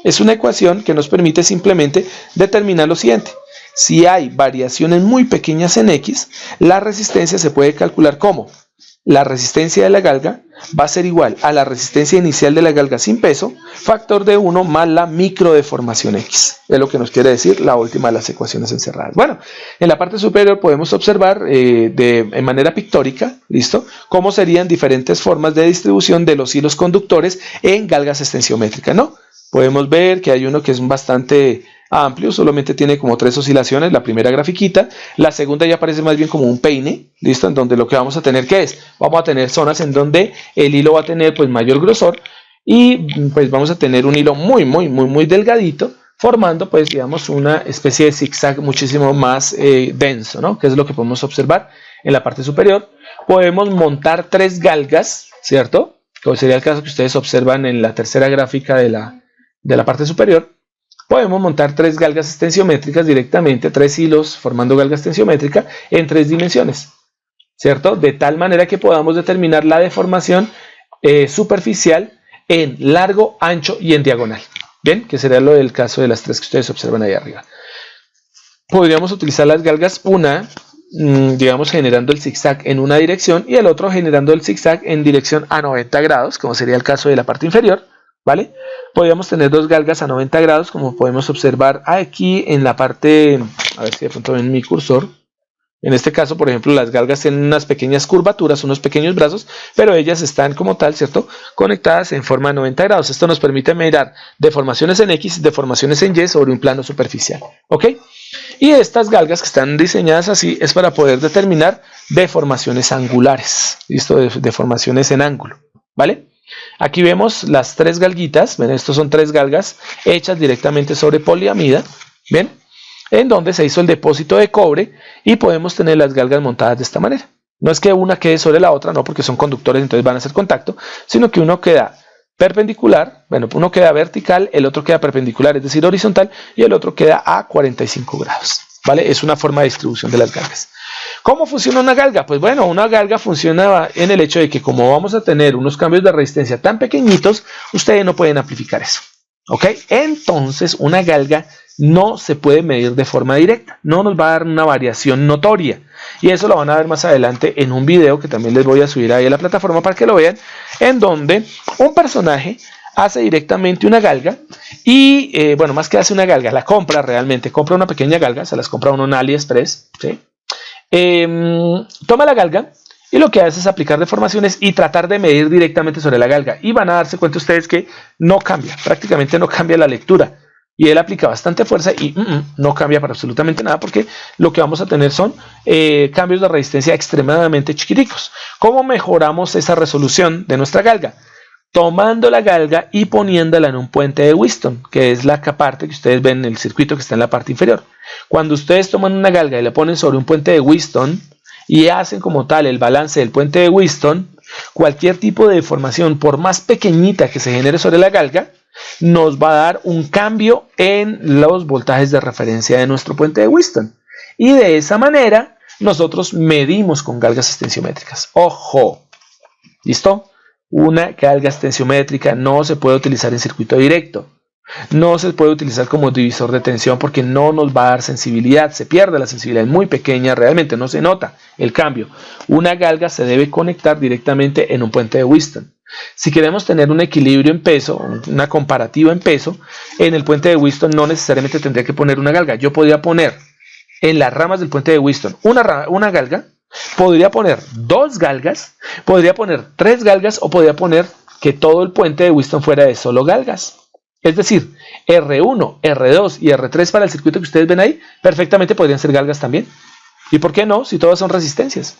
Es una ecuación que nos permite simplemente determinar lo siguiente. Si hay variaciones muy pequeñas en X, la resistencia se puede calcular como la resistencia de la galga va a ser igual a la resistencia inicial de la galga sin peso, factor de 1 más la microdeformación X. Es lo que nos quiere decir la última de las ecuaciones encerradas. Bueno, en la parte superior podemos observar en manera pictórica, ¿listo?, cómo serían diferentes formas de distribución de los hilos conductores en galgas extensiométricas, ¿no? Podemos ver que hay uno que es bastante amplio, solamente tiene como 3 oscilaciones, la primera grafiquita, la segunda ya parece más bien como un peine, ¿listo? En donde lo que vamos a tener, ¿qué es? Vamos a tener zonas en donde el hilo va a tener pues mayor grosor y pues vamos a tener un hilo muy delgadito, formando pues digamos una especie de zigzag muchísimo más denso, ¿no? Que es lo que podemos observar en la parte superior. Podemos montar 3 galgas, ¿cierto? Como sería el caso que ustedes observan en la tercera gráfica de la parte superior. Podemos montar 3 galgas extensiométricas directamente, 3 hilos formando galga extensiométrica en 3 dimensiones, ¿cierto? De tal manera que podamos determinar la deformación superficial en largo, ancho y en diagonal. Bien, que sería lo del caso de las 3 que ustedes observan ahí arriba. Podríamos utilizar las galgas, una, digamos, generando el zigzag en una dirección y el otro generando el zigzag en dirección a 90 grados, como sería el caso de la parte inferior. ¿Vale? Podríamos tener 2 galgas a 90 grados, como podemos observar aquí en la parte, a ver si de pronto ven mi cursor, En este caso, por ejemplo, las galgas tienen unas pequeñas curvaturas, unos pequeños brazos, pero ellas están como tal, ¿cierto?, conectadas en forma de 90 grados. Esto nos permite mirar deformaciones en X, deformaciones en Y sobre un plano superficial, ¿ok? Y estas galgas que están diseñadas así es para poder determinar deformaciones angulares, ¿listo? Deformaciones en ángulo, ¿vale? Aquí vemos las tres galguitas, ¿ven? Estos son tres galgas hechas directamente sobre poliamida, ¿bien? En donde se hizo el depósito de cobre y podemos tener las galgas montadas de esta manera. No es que una quede sobre la otra, no, porque son conductores, entonces van a hacer contacto, sino que uno queda perpendicular, bueno, uno queda vertical, el otro queda perpendicular, es decir, horizontal, y el otro queda a 45 grados, ¿vale? Es una forma de distribución de las galgas. ¿Cómo funciona una galga? Pues bueno, una galga funciona en el hecho de que como vamos a tener unos cambios de resistencia tan pequeñitos, ustedes no pueden amplificar eso, ¿ok? Entonces, una galga no se puede medir de forma directa, no nos va a dar una variación notoria, y eso lo van a ver más adelante en un video que también les voy a subir ahí a la plataforma para que lo vean, en donde un personaje hace directamente una galga y, bueno, más que hace una galga, la compra realmente, compra una pequeña galga, se las compra uno en AliExpress, ¿sí? Toma la galga y lo que hace es aplicar deformaciones y tratar de medir directamente sobre la galga, y van a darse cuenta ustedes que no cambia, prácticamente no cambia la lectura. Y él aplica bastante fuerza y no cambia para absolutamente nada, porque lo que vamos a tener son cambios de resistencia extremadamente chiquiticos. ¿Cómo mejoramos esa resolución de nuestra galga? Tomando la galga y poniéndola en un puente de Wheatstone, que es la parte que ustedes ven en el circuito que está en la parte inferior. Cuando ustedes toman una galga y la ponen sobre un puente de Wheatstone y hacen como tal el balance del puente de Wheatstone, cualquier tipo de deformación, por más pequeñita que se genere sobre la galga, nos va a dar un cambio en los voltajes de referencia de nuestro puente de Wheatstone. Y de esa manera nosotros medimos con galgas extensiométricas. ¡Ojo! ¿Listo? Una galga extensiométrica no se puede utilizar en circuito directo. No se puede utilizar como divisor de tensión porque no nos va a dar sensibilidad. Se pierde la sensibilidad, es muy pequeña, realmente no se nota el cambio. Una galga se debe conectar directamente en un puente de Wheatstone. Si queremos tener un equilibrio en peso, una comparativa en peso, en el puente de Wheatstone no necesariamente tendría que poner una galga. Yo podría poner en las ramas del puente de Wheatstone una galga, podría poner dos galgas, podría poner tres galgas, o podría poner que todo el puente de Wheatstone fuera de solo galgas. Es decir, R1, R2 y R3 para el circuito que ustedes ven ahí, perfectamente podrían ser galgas también. ¿Y por qué no? Si todas son resistencias.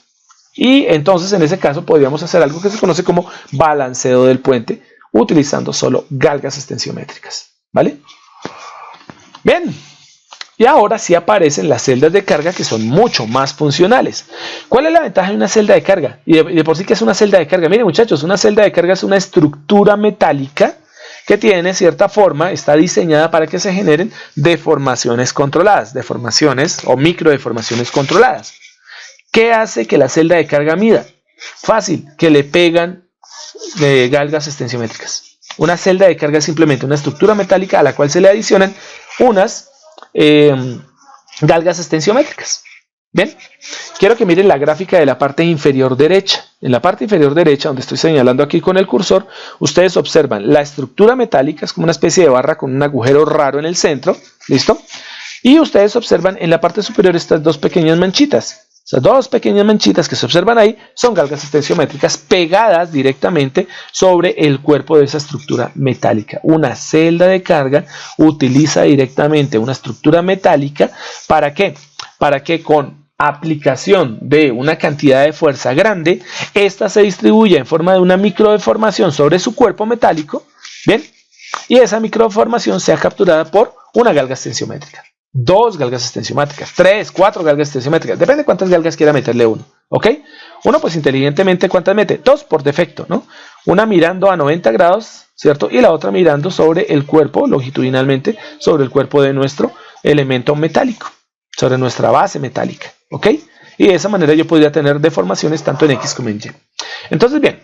Y entonces en ese caso podríamos hacer algo que se conoce como balanceo del puente, utilizando solo galgas extensiométricas, ¿vale? Bien, y ahora sí aparecen las celdas de carga, que son mucho más funcionales. ¿Cuál es la ventaja de una celda de carga? Y de por sí, ¿qué es una celda de carga? Miren, muchachos, una celda de carga es una estructura metálica que tiene cierta forma, está diseñada para que se generen deformaciones controladas, deformaciones o microdeformaciones controladas. ¿Qué hace que la celda de carga mida? Fácil, que le pegan galgas extensiométricas. Una celda de carga es simplemente una estructura metálica a la cual se le adicionan unas galgas extensiométricas. Bien, quiero que miren la gráfica de la parte inferior derecha. En la parte inferior derecha, donde estoy señalando aquí con el cursor, ustedes observan la estructura metálica, es como una especie de barra con un agujero raro en el centro, ¿listo? Y ustedes observan en la parte superior estas dos pequeñas manchitas. Esas dos pequeñas manchitas que se observan ahí son galgas extensiométricas pegadas directamente sobre el cuerpo de esa estructura metálica. Una celda de carga utiliza directamente una estructura metálica. ¿Para qué? Para que con aplicación de una cantidad de fuerza grande, esta se distribuya en forma de una microdeformación sobre su cuerpo metálico, ¿bien? Y esa microdeformación sea capturada por una galga extensiométrica. Dos galgas extensiométricas, 3, 4 galgas extensiométricas, depende de cuántas galgas quiera meterle uno, ¿ok? Uno pues inteligentemente, ¿cuántas mete? Dos por defecto, ¿no? Una mirando a 90 grados, ¿cierto? Y la otra mirando sobre el cuerpo, longitudinalmente, sobre el cuerpo de nuestro elemento metálico, sobre nuestra base metálica, ¿ok? Y de esa manera yo podría tener deformaciones tanto en X como en Y. Entonces, bien,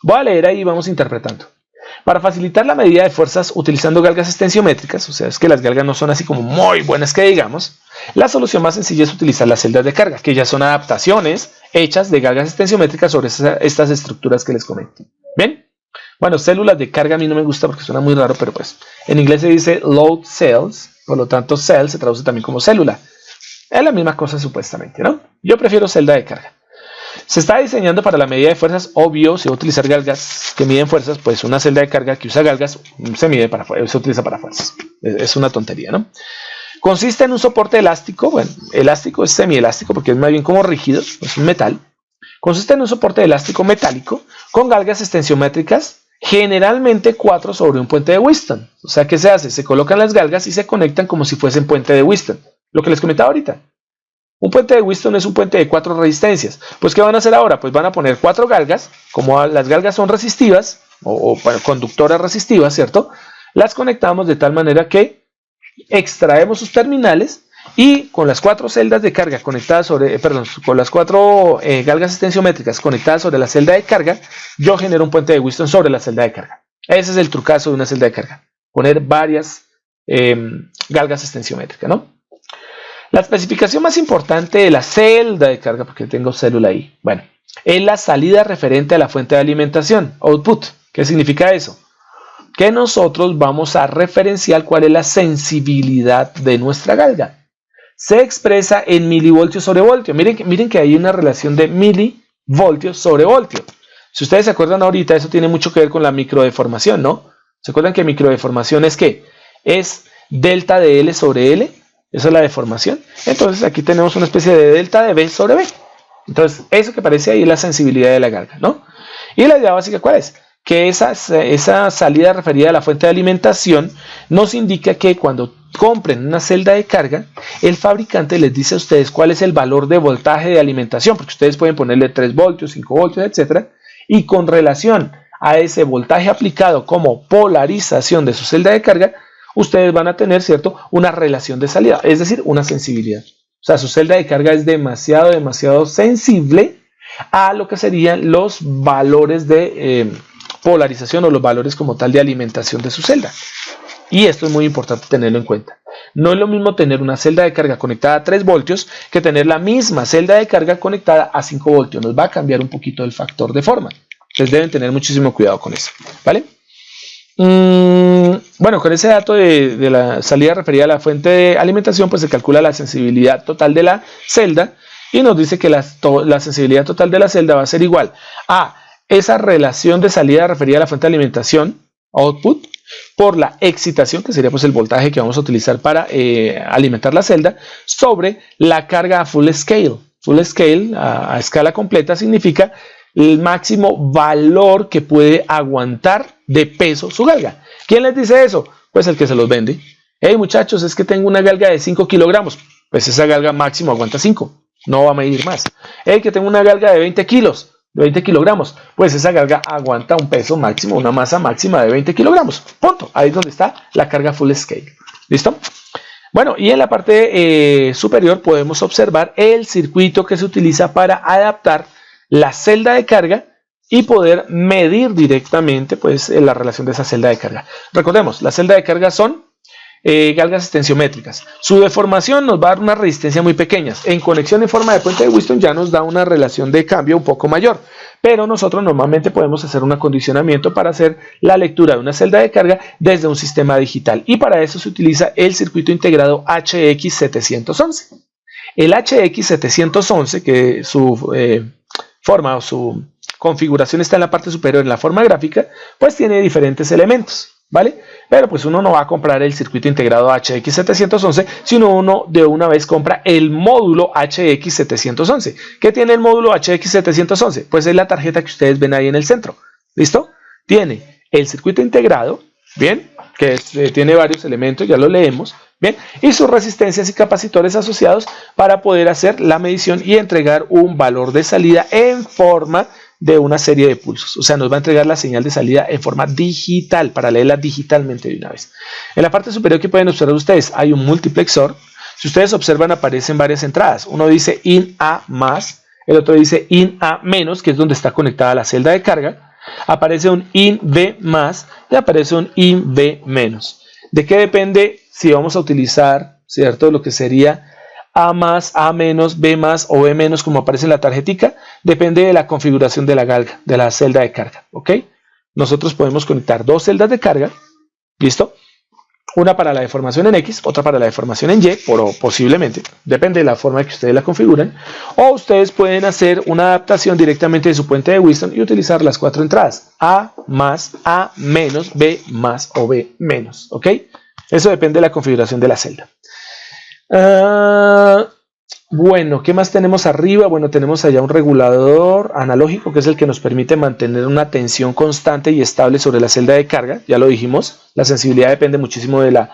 voy a leer ahí y vamos interpretando. Para facilitar la medida de fuerzas utilizando galgas extensiométricas, o sea, es que las galgas no son así como muy buenas que digamos, la solución más sencilla es utilizar las celdas de carga, que ya son adaptaciones hechas de galgas extensiométricas sobre estas estructuras que les comento. ¿Bien? Bueno, células de carga a mí no me gusta porque suena muy raro, pero pues en inglés se dice load cells, por lo tanto cell se traduce también como célula. Es la misma cosa supuestamente, ¿no? Yo prefiero celda de carga. Se está diseñando para la medida de fuerzas, obvio, si va a utilizar galgas que miden fuerzas, pues una celda de carga que usa galgas se utiliza para fuerzas. Es una tontería, ¿no? Consiste en un soporte elástico, bueno, elástico es semielástico porque es más bien como rígido, es un metal. Consiste en un soporte elástico metálico con galgas extensiométricas, generalmente 4 sobre un puente de Wheatstone. O sea, ¿qué se hace? Se colocan las galgas y se conectan como si fuesen puente de Wheatstone. Lo que les comentaba ahorita. Un puente de Wheatstone es un puente de 4 resistencias. Pues, ¿qué van a hacer ahora? Pues van a poner 4 galgas, como las galgas son resistivas, o conductoras resistivas, ¿cierto? Las conectamos de tal manera que extraemos sus terminales y con las 4 celdas de carga conectadas con las 4 galgas extensiométricas conectadas sobre la celda de carga, yo genero un puente de Wheatstone sobre la celda de carga. Ese es el trucazo de una celda de carga. Poner varias galgas extensiométricas, ¿no? La especificación más importante de la celda de carga, porque tengo célula ahí, bueno, es la salida referente a la fuente de alimentación, output. ¿Qué significa eso? Que nosotros vamos a referenciar cuál es la sensibilidad de nuestra galga. Se expresa en milivoltios sobre voltio. Miren que hay una relación de milivoltios sobre voltio. Si ustedes se acuerdan ahorita, eso tiene mucho que ver con la microdeformación, ¿no? ¿Se acuerdan que microdeformación es qué? Es delta de L sobre L. Esa es la deformación. Entonces aquí tenemos una especie de delta de B sobre B. Entonces eso que aparece ahí es la sensibilidad de la galga, ¿no? Y la idea básica, ¿cuál es? Que esa salida referida a la fuente de alimentación nos indica que cuando compren una celda de carga, el fabricante les dice a ustedes cuál es el valor de voltaje de alimentación, porque ustedes pueden ponerle 3 voltios, 5 voltios, etc. Y con relación a ese voltaje aplicado como polarización de su celda de carga, ustedes van a tener, ¿cierto?, una relación de salida, es decir, una sensibilidad. O sea, su celda de carga es demasiado sensible a lo que serían los valores de polarización o los valores como tal de alimentación de su celda. Y esto es muy importante tenerlo en cuenta. No es lo mismo tener una celda de carga conectada a 3 voltios que tener la misma celda de carga conectada a 5 voltios. Nos va a cambiar un poquito el factor de forma. Entonces deben tener muchísimo cuidado con eso, ¿vale? Bueno, con ese dato de la salida referida a la fuente de alimentación, pues se calcula la sensibilidad total de la celda y nos dice que la sensibilidad total de la celda va a ser igual a esa relación de salida referida a la fuente de alimentación, output, por la excitación, que sería pues el voltaje que vamos a utilizar para alimentar la celda, sobre la carga a full scale. Full scale, a escala completa, significa el máximo valor que puede aguantar de peso su galga. ¿Quién les dice eso? Pues el que se los vende. Hey muchachos, es que tengo una galga de 5 kilogramos. Pues esa galga máximo aguanta 5. No va a medir más. Hey, que tengo una galga de 20 kilos. De 20 kilogramos. Pues esa galga aguanta un peso máximo, una masa máxima de 20 kilogramos. Punto. Ahí es donde está la carga full scale. ¿Listo? Bueno, y en la parte superior podemos observar el circuito que se utiliza para adaptar la celda de carga y poder medir directamente pues, la relación de esa celda de carga. Recordemos, la celda de carga son galgas extensiométricas. Su deformación nos va a dar una resistencia muy pequeña. En conexión en forma de puente de Wheatstone ya nos da una relación de cambio un poco mayor. Pero nosotros normalmente podemos hacer un acondicionamiento para hacer la lectura de una celda de carga desde un sistema digital. Y para eso se utiliza el circuito integrado HX711. El HX711, que su forma o su configuración está en la parte superior en la forma gráfica, pues tiene diferentes elementos, ¿vale? Pero pues uno no va a comprar el circuito integrado HX711, sino uno de una vez compra el módulo HX711. ¿Qué tiene el módulo HX711? Pues es la tarjeta que ustedes ven ahí en el centro, ¿listo? Tiene el circuito integrado, ¿bien? Que tiene varios elementos, ya lo leemos, ¿bien? Y sus resistencias y capacitores asociados para poder hacer la medición y entregar un valor de salida en forma de una serie de pulsos. O sea, nos va a entregar la señal de salida en forma digital para leerla digitalmente de una vez. En la parte superior que pueden observar ustedes hay un multiplexor. Si ustedes observan aparecen varias entradas. Uno dice IN A más, el otro dice IN A menos, que es donde está conectada la celda de carga. Aparece un IN B más y aparece un IN B menos. ¿De qué depende si vamos a utilizar, cierto, lo que sería A más, A menos, B más o B menos como aparece en la tarjetica? Depende de la configuración de la galga, de la celda de carga, ¿ok? Nosotros podemos conectar 2 celdas de carga, ¿listo? Una para la deformación en X, otra para la deformación en Y, posiblemente, depende de la forma que ustedes la configuran. O ustedes pueden hacer una adaptación directamente de su puente de Wheatstone y utilizar las 4 entradas. A más, A menos, B más o B menos. ¿Ok? Eso depende de la configuración de la celda. Bueno, ¿qué más tenemos arriba? Bueno, tenemos allá un regulador analógico que es el que nos permite mantener una tensión constante y estable sobre la celda de carga. Ya lo dijimos, la sensibilidad depende muchísimo de la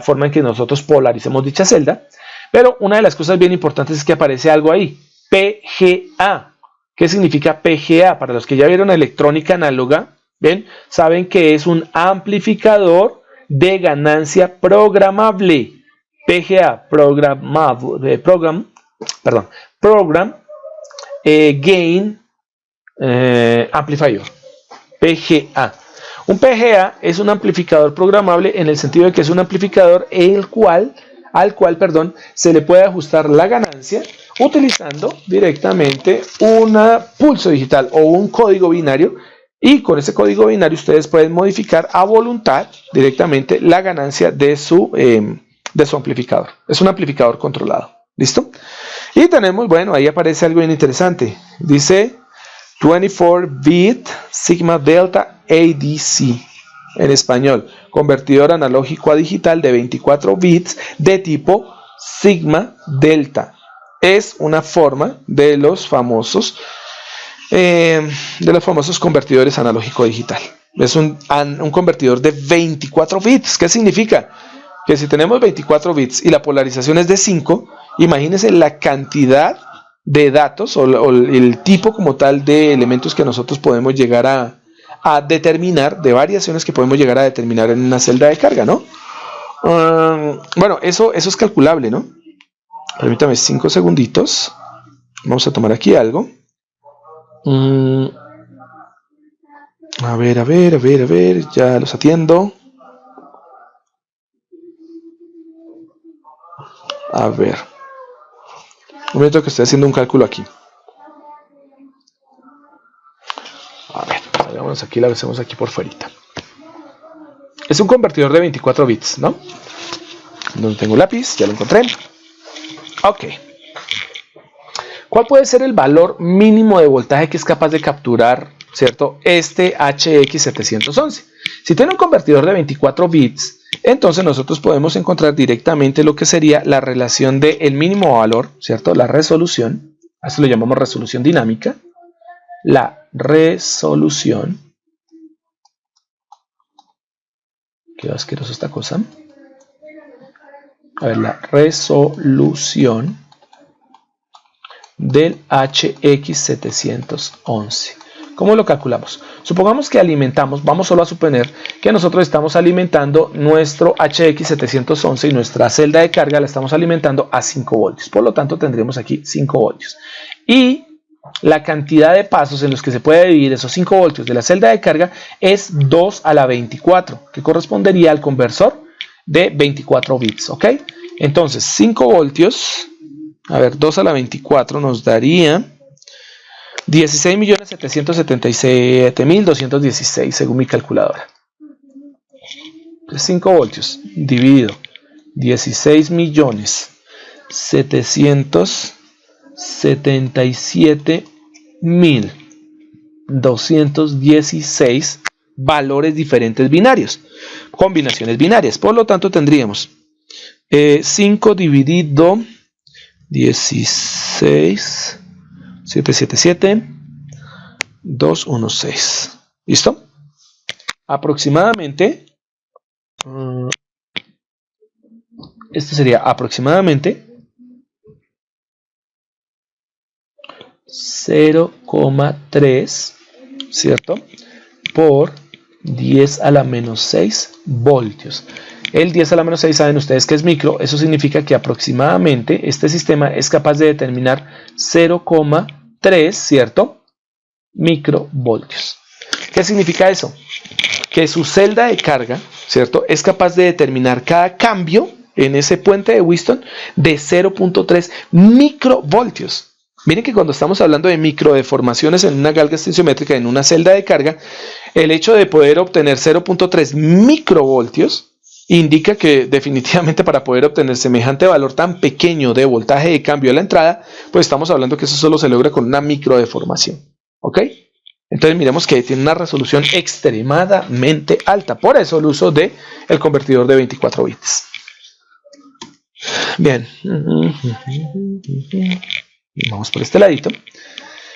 forma en que nosotros polaricemos dicha celda. Pero una de las cosas bien importantes es que aparece algo ahí, PGA. ¿Qué significa PGA? Para los que ya vieron electrónica análoga, ¿ven? Saben que es un amplificador de ganancia programable. PGA, Program Gain Amplifier, PGA. Un PGA es un amplificador programable en el sentido de que es un amplificador al cual se le puede ajustar la ganancia utilizando directamente un pulso digital o un código binario, y con ese código binario ustedes pueden modificar a voluntad directamente la ganancia de su amplificador. Es un amplificador controlado. ¿Listo? Y tenemos, bueno, ahí aparece algo bien interesante. Dice 24-bit Sigma Delta ADC. En español, convertidor analógico a digital de 24 bits de tipo Sigma Delta. Es una forma de los famosos convertidores analógico a digital. Es un convertidor de 24 bits. ¿Qué significa? Que si tenemos 24 bits y la polarización es de 5, imagínense la cantidad de datos o el tipo como tal de elementos que nosotros podemos llegar a determinar, de variaciones que podemos llegar a determinar en una celda de carga, ¿no? Bueno, eso es calculable, ¿no? Permítame 5 segunditos. Vamos a tomar aquí algo. A ver, ya los atiendo. A ver, un momento que estoy haciendo un cálculo aquí. A ver, vámonos aquí, la hacemos aquí por fuerita. Es un convertidor de 24 bits, ¿no? Donde tengo lápiz, ya lo encontré. Ok. ¿Cuál puede ser el valor mínimo de voltaje que es capaz de capturar, ¿cierto? Este HX711. Si tiene un convertidor de 24 bits, entonces nosotros podemos encontrar directamente lo que sería la relación del mínimo valor, ¿cierto? La resolución, a eso lo llamamos resolución dinámica. La resolución. Qué asqueroso esta cosa. A ver, la resolución del HX711. ¿Cómo lo calculamos? Supongamos que alimentamos, vamos solo a suponer que nosotros estamos alimentando nuestro HX711 y nuestra celda de carga la estamos alimentando a 5 voltios. Por lo tanto, tendríamos aquí 5 voltios. Y la cantidad de pasos en los que se puede dividir esos 5 voltios de la celda de carga es 2 a la 24, que correspondería al conversor de 24 bits. ¿Ok? Entonces, 5 voltios, a ver, 2 a la 24 nos daría 16.777.216 según mi calculadora. 5 voltios dividido 16.777.216 valores diferentes binarios, combinaciones binarias. Por lo tanto, tendríamos 5 dividido 16.777.216. ¿Listo? Aproximadamente, esto sería aproximadamente 0,3, ¿cierto? Por 10 a la menos 6 voltios. El 10 a la menos 6 saben ustedes que es micro. Eso significa que aproximadamente este sistema es capaz de determinar 0,3, ¿cierto? Microvoltios. ¿Qué significa eso? Que su celda de carga, ¿cierto? Es capaz de determinar cada cambio en ese puente de Wheatstone de 0,3 microvoltios. Miren que cuando estamos hablando de microdeformaciones en una galga extensiométrica, en una celda de carga, el hecho de poder obtener 0,3 microvoltios indica que definitivamente para poder obtener semejante valor tan pequeño de voltaje de cambio a la entrada, pues estamos hablando que eso solo se logra con una microdeformación. ¿Ok? Entonces miremos que tiene una resolución extremadamente alta. Por eso el uso del convertidor de 24 bits. Bien. Vamos por este ladito.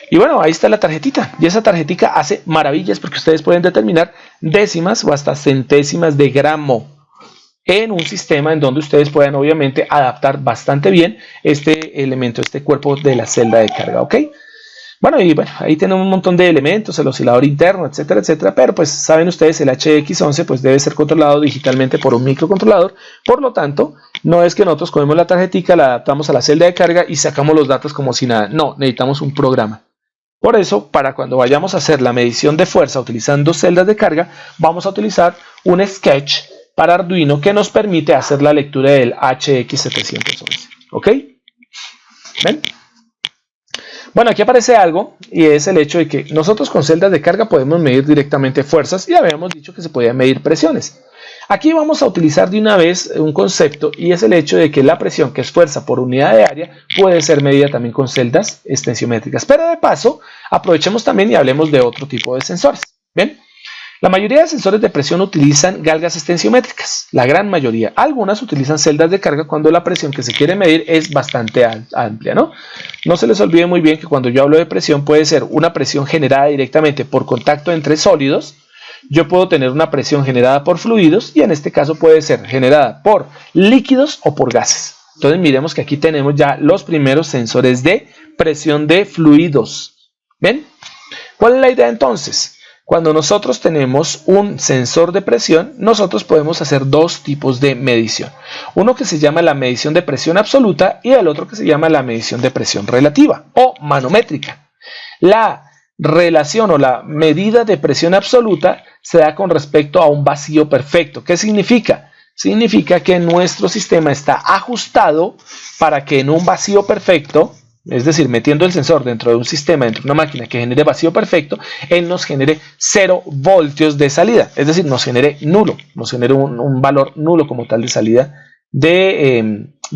Y bueno, ahí está la tarjetita. Y esa tarjetita hace maravillas porque ustedes pueden determinar décimas o hasta centésimas de gramo en un sistema en donde ustedes puedan obviamente adaptar bastante bien este elemento, este cuerpo de la celda de carga. ¿Ok? Bueno, y bueno, ahí tenemos un montón de elementos, el oscilador interno, etcétera, etcétera, pero pues saben ustedes, el HX11 pues debe ser controlado digitalmente por un microcontrolador, por lo tanto, no es que nosotros cogemos la tarjetica, la adaptamos a la celda de carga y sacamos los datos como si nada, no, necesitamos un programa. Por eso, para cuando vayamos a hacer la medición de fuerza utilizando celdas de carga, vamos a utilizar un sketch para Arduino que nos permite hacer la lectura del HX711, ¿ok? ¿Ven? Bueno, aquí aparece algo y es el hecho de que nosotros con celdas de carga podemos medir directamente fuerzas y habíamos dicho que se podía medir presiones. Aquí vamos a utilizar de una vez un concepto y es el hecho de que la presión, que es fuerza por unidad de área, puede ser medida también con celdas extensiométricas. Pero de paso, aprovechemos también y hablemos de otro tipo de sensores. ¿Ven? La mayoría de sensores de presión utilizan galgas extensiométricas, la gran mayoría. Algunas utilizan celdas de carga cuando la presión que se quiere medir es bastante amplia, ¿no? No se les olvide muy bien que cuando yo hablo de presión puede ser una presión generada directamente por contacto entre sólidos. Yo puedo tener una presión generada por fluidos y en este caso puede ser generada por líquidos o por gases. Entonces miremos que aquí tenemos ya los primeros sensores de presión de fluidos. ¿Ven? ¿Cuál es la idea entonces? Cuando nosotros tenemos un sensor de presión, nosotros podemos hacer dos tipos de medición. Uno que se llama la medición de presión absoluta y el otro que se llama la medición de presión relativa o manométrica. La relación o la medida de presión absoluta se da con respecto a un vacío perfecto. ¿Qué significa? Significa que nuestro sistema está ajustado para que en un vacío perfecto, es decir, metiendo el sensor dentro de un sistema, dentro de una máquina que genere vacío perfecto, él nos genere 0 voltios de salida, es decir, nos genere nulo, nos genere un valor nulo como tal de salida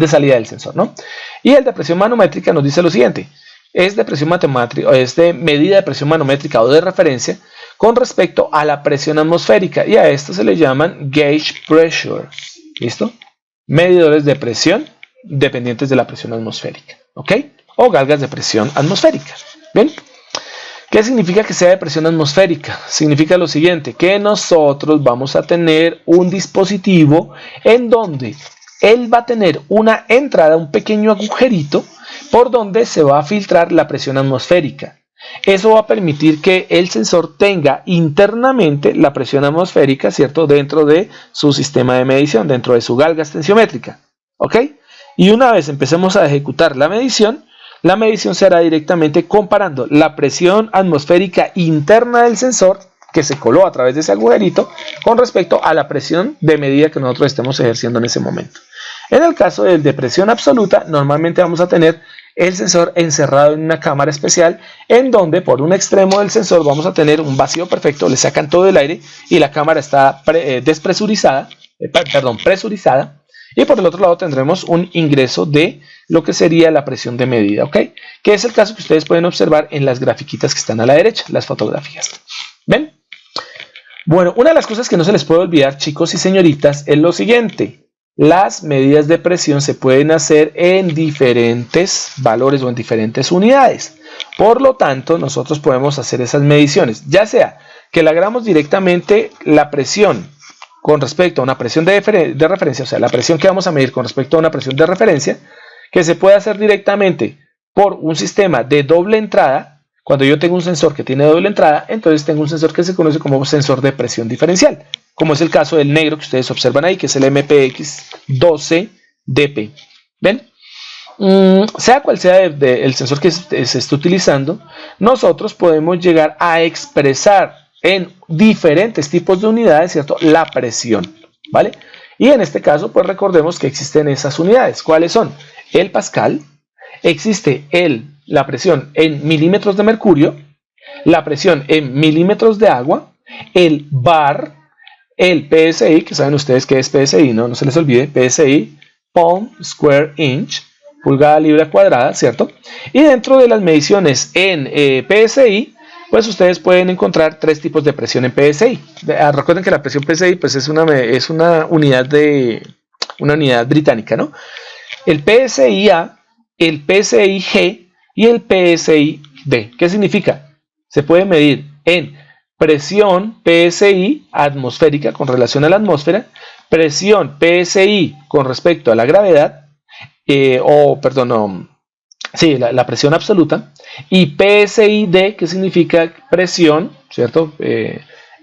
salida del sensor, ¿no? Y el de presión manométrica nos dice lo siguiente: es de presión matemática, es de medida de presión manométrica o de referencia con respecto a la presión atmosférica, y a esto se le llaman gauge pressure, ¿listo? Medidores de presión dependientes de la presión atmosférica, ¿ok? O galgas de presión atmosférica. ¿Bien? ¿Qué significa que sea de presión atmosférica? Significa lo siguiente, que nosotros vamos a tener un dispositivo en donde él va a tener una entrada, un pequeño agujerito por donde se va a filtrar la presión atmosférica. Eso va a permitir que el sensor tenga internamente la presión atmosférica, ¿cierto?, dentro de su sistema de medición, dentro de su galga extensiométrica, ¿ok? Y una vez empecemos a ejecutar la medición se hará directamente comparando la presión atmosférica interna del sensor que se coló a través de ese agujerito con respecto a la presión de medida que nosotros estemos ejerciendo en ese momento. En el caso del de presión absoluta, normalmente vamos a tener el sensor encerrado en una cámara especial en donde por un extremo del sensor vamos a tener un vacío perfecto, le sacan todo el aire y la cámara está presurizada, y por el otro lado tendremos un ingreso de lo que sería la presión de medida, ¿ok? Que es el caso que ustedes pueden observar en las grafiquitas que están a la derecha, las fotografías. ¿Ven? Bueno, una de las cosas que no se les puede olvidar, chicos y señoritas, es lo siguiente. Las medidas de presión se pueden hacer en diferentes valores o en diferentes unidades. Por lo tanto, nosotros podemos hacer esas mediciones, ya sea que le hagamos directamente la presión con respecto a una presión de referencia, o sea, la presión que vamos a medir con respecto a una presión de referencia, que se puede hacer directamente por un sistema de doble entrada. Cuando yo tengo un sensor que tiene doble entrada, entonces tengo un sensor que se conoce como sensor de presión diferencial, como es el caso del negro que ustedes observan ahí, que es el MPX12DP. ¿Ven? Sea cual sea el sensor que se esté utilizando, nosotros podemos llegar a expresar en diferentes tipos de unidades, ¿cierto?, la presión, ¿vale? Y en este caso, pues recordemos que existen esas unidades. ¿Cuáles son? El pascal, existe la presión en milímetros de mercurio, la presión en milímetros de agua, el bar, el PSI, que saben ustedes que es PSI, ¿no? No se les olvide, PSI, Pound Square Inch, pulgada libra cuadrada, ¿cierto? Y dentro de las mediciones en PSI, pues ustedes pueden encontrar tres tipos de presión en PSI. Recuerden que la presión PSI pues es una unidad británica, ¿no? El PSI-A, el PSI-G y el PSI-D. ¿Qué significa? Se puede medir en presión PSI atmosférica con relación a la atmósfera, presión PSI con respecto a la gravedad, la presión absoluta, y PSI-D, que significa presión, ¿cierto?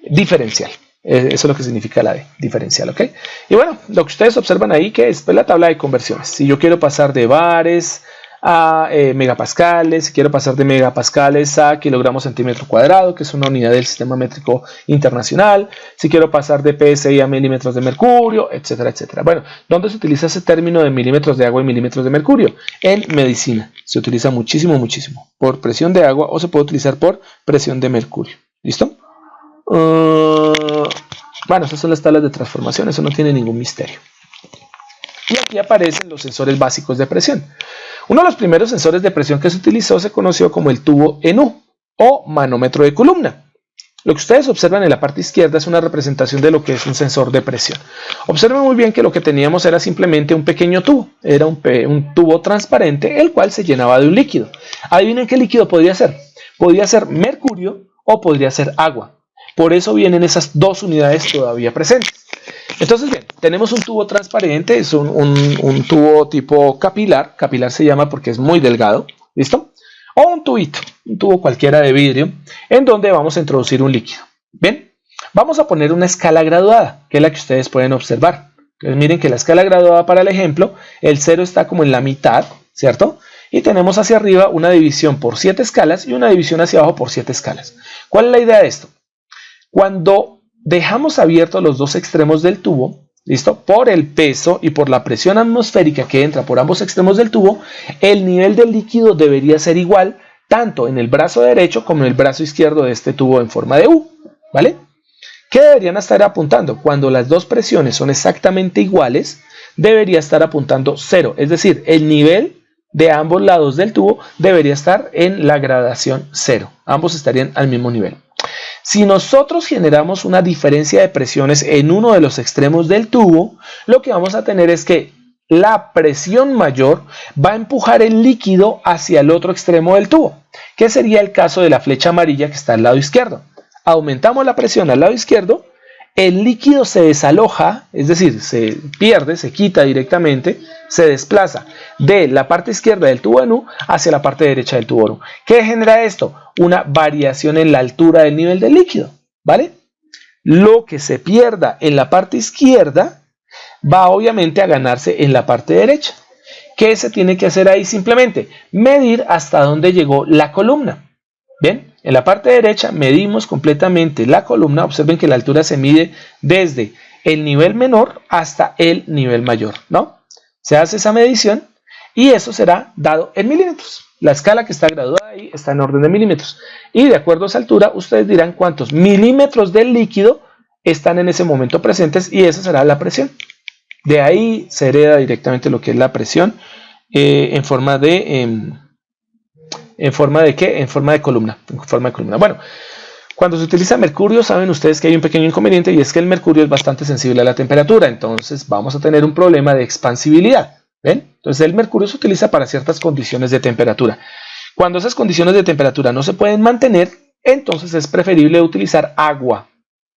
Diferencial. Eso es lo que significa la D, diferencial, ¿ok? Y bueno, lo que ustedes observan ahí, que es la tabla de conversiones. Si yo quiero pasar de bares a megapascales, si quiero pasar de megapascales a kilogramos centímetro cuadrado, que es una unidad del sistema métrico internacional, si quiero pasar de PSI a milímetros de mercurio, etcétera, etcétera. Bueno, ¿dónde se utiliza ese término de milímetros de agua y milímetros de mercurio? En medicina. Se utiliza muchísimo, muchísimo. Por presión de agua o se puede utilizar por presión de mercurio. ¿Listo? Bueno, esas son las tablas de transformación, eso no tiene ningún misterio. Y aquí aparecen los sensores básicos de presión. Uno de los primeros sensores de presión que se utilizó se conoció como el tubo en U o manómetro de columna. Lo que ustedes observan en la parte izquierda es una representación de lo que es un sensor de presión. Observen muy bien que lo que teníamos era simplemente un pequeño tubo. Era un tubo transparente, el cual se llenaba de un líquido. Adivinen qué líquido podría ser. Podría ser mercurio o podría ser agua. Por eso vienen esas dos unidades todavía presentes. Entonces, bien, tenemos un tubo transparente, es un tubo tipo capilar. Capilar se llama porque es muy delgado, ¿listo? O un tubito, un tubo cualquiera de vidrio, en donde vamos a introducir un líquido. Bien, vamos a poner una escala graduada, que es la que ustedes pueden observar. Entonces, miren que la escala graduada para el ejemplo, el 0 está como en la mitad, ¿cierto? Y tenemos hacia arriba una división por 7 escalas y una división hacia abajo por 7 escalas. ¿Cuál es la idea de esto? Cuando dejamos abiertos los dos extremos del tubo, ¿listo? Por el peso y por la presión atmosférica que entra por ambos extremos del tubo, el nivel del líquido debería ser igual tanto en el brazo derecho como en el brazo izquierdo de este tubo en forma de U, ¿vale? ¿Qué deberían estar apuntando? Cuando las dos presiones son exactamente iguales, debería estar apuntando 0, es decir, el nivel de ambos lados del tubo debería estar en la gradación 0, ambos estarían al mismo nivel. Si nosotros generamos una diferencia de presiones en uno de los extremos del tubo, lo que vamos a tener es que la presión mayor va a empujar el líquido hacia el otro extremo del tubo, que sería el caso de la flecha amarilla que está al lado izquierdo. Aumentamos la presión al lado izquierdo, el líquido se desaloja, es decir, se pierde, se quita directamente, se desplaza de la parte izquierda del tubo en U hacia la parte derecha del tubo en U. ¿Qué genera esto? Una variación en la altura del nivel del líquido, ¿vale? Lo que se pierda en la parte izquierda va obviamente a ganarse en la parte derecha. ¿Qué se tiene que hacer ahí? Simplemente medir hasta dónde llegó la columna. ¿Bien? En la parte derecha medimos completamente la columna. Observen que la altura se mide desde el nivel menor hasta el nivel mayor, ¿no? Se hace esa medición y eso será dado en milímetros. La escala que está graduada ahí está en orden de milímetros. Y de acuerdo a esa altura, ustedes dirán cuántos milímetros del líquido están en ese momento presentes y esa será la presión. De ahí se hereda directamente lo que es la presión en forma de... ¿En forma de qué? En forma de columna. Bueno, cuando se utiliza mercurio, saben ustedes que hay un pequeño inconveniente y es que el mercurio es bastante sensible a la temperatura. Entonces vamos a tener un problema de expansibilidad. ¿Ven? Entonces el mercurio se utiliza para ciertas condiciones de temperatura. Cuando esas condiciones de temperatura no se pueden mantener, entonces es preferible utilizar agua.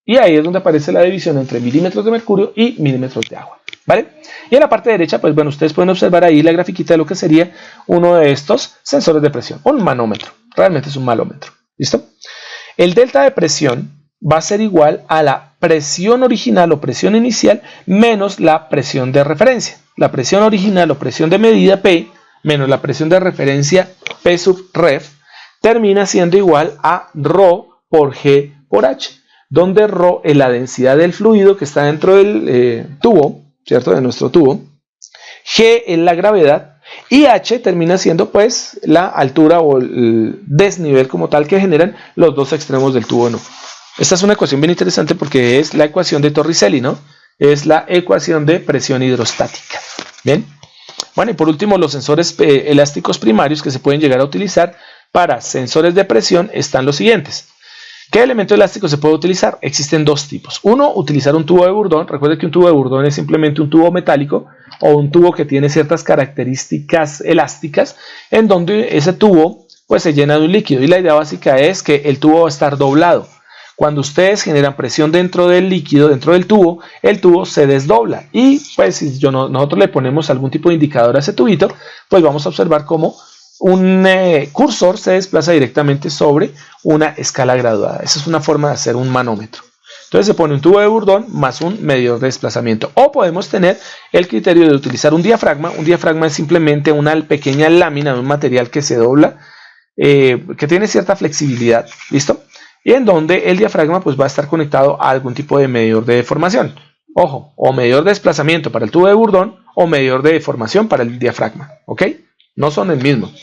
Y ahí es donde aparece la división entre milímetros de mercurio y milímetros de agua, ¿vale? Y en la parte derecha, pues bueno, ustedes pueden observar ahí la grafiquita de lo que sería uno de estos sensores de presión, un manómetro. Realmente es un manómetro, ¿listo? El delta de presión va a ser igual a la presión original o presión inicial menos la presión de referencia. La presión original o presión de medida P menos la presión de referencia P sub ref termina siendo igual a ρ por G por H, donde ρ es la densidad del fluido que está dentro del tubo, ¿cierto? De nuestro tubo. G es la gravedad y H termina siendo pues la altura o el desnivel como tal que generan los dos extremos del tubo, ¿no? Esta es una ecuación bien interesante porque es la ecuación de Torricelli, ¿no? Es la ecuación de presión hidrostática. Bien. Bueno, y por último, los sensores elásticos primarios que se pueden llegar a utilizar para sensores de presión están los siguientes. ¿Qué elemento elástico se puede utilizar? Existen dos tipos. Uno, utilizar un tubo de Bourdon. Recuerde que un tubo de Bourdon es simplemente un tubo metálico o un tubo que tiene ciertas características elásticas en donde ese tubo pues se llena de un líquido y la idea básica es que el tubo va a estar doblado. Cuando ustedes generan presión dentro del líquido, dentro del tubo, el tubo se desdobla y pues si nosotros le ponemos algún tipo de indicador a ese tubito, pues vamos a observar cómo un cursor se desplaza directamente sobre una escala graduada. Esa es una forma de hacer un manómetro. Entonces se pone un tubo de Bourdon más un medidor de desplazamiento. O podemos tener el criterio de utilizar un diafragma. Un diafragma es simplemente una pequeña lámina de un material que se dobla, que tiene cierta flexibilidad. ¿Listo? Y en donde el diafragma pues va a estar conectado a algún tipo de medidor de deformación. Ojo, o medidor de desplazamiento para el tubo de Bourdon o medidor de deformación para el diafragma. ¿Ok? No son el mismo.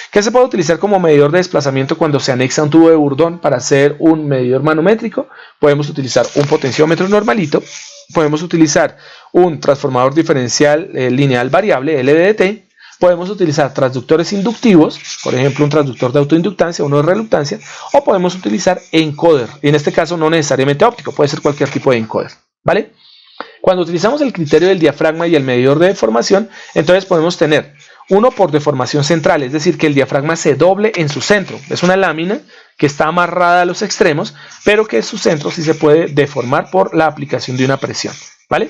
¿Qué se puede utilizar como medidor de desplazamiento cuando se anexa un tubo de Bourdon para hacer un medidor manométrico? Podemos utilizar un potenciómetro normalito, podemos utilizar un transformador diferencial lineal variable, LVDT, podemos utilizar transductores inductivos, por ejemplo un transductor de autoinductancia, uno de reluctancia, o podemos utilizar encoder, y en este caso no necesariamente óptico, puede ser cualquier tipo de encoder, ¿vale? Cuando utilizamos el criterio del diafragma y el medidor de deformación, entonces podemos tener uno por deformación central, es decir, que el diafragma se doble en su centro. Es una lámina que está amarrada a los extremos, pero que su centro sí se puede deformar por la aplicación de una presión, ¿vale?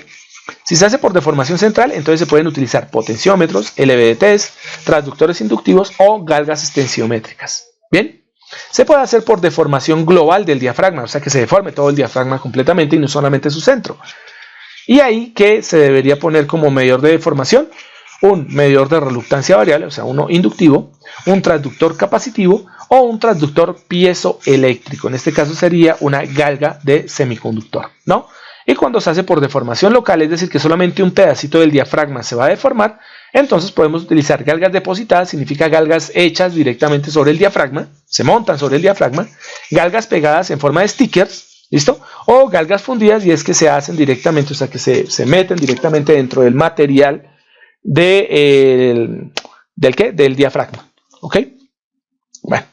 Si se hace por deformación central, entonces se pueden utilizar potenciómetros, LVDTs, transductores inductivos o galgas extensiométricas. Bien, se puede hacer por deformación global del diafragma, o sea que se deforme todo el diafragma completamente y no solamente su centro. Y ahí, ¿qué se debería poner como medidor de deformación? Un medidor de reluctancia variable, o sea, uno inductivo, un transductor capacitivo o un transductor piezoeléctrico. En este caso sería una galga de semiconductor, ¿no? Y cuando se hace por deformación local, es decir, que solamente un pedacito del diafragma se va a deformar, entonces podemos utilizar galgas depositadas, significa galgas hechas directamente sobre el diafragma, se montan sobre el diafragma, galgas pegadas en forma de stickers, ¿listo? O galgas fundidas y es que se hacen directamente, o sea, que se meten directamente dentro del material del diafragma, ¿ok? Bueno,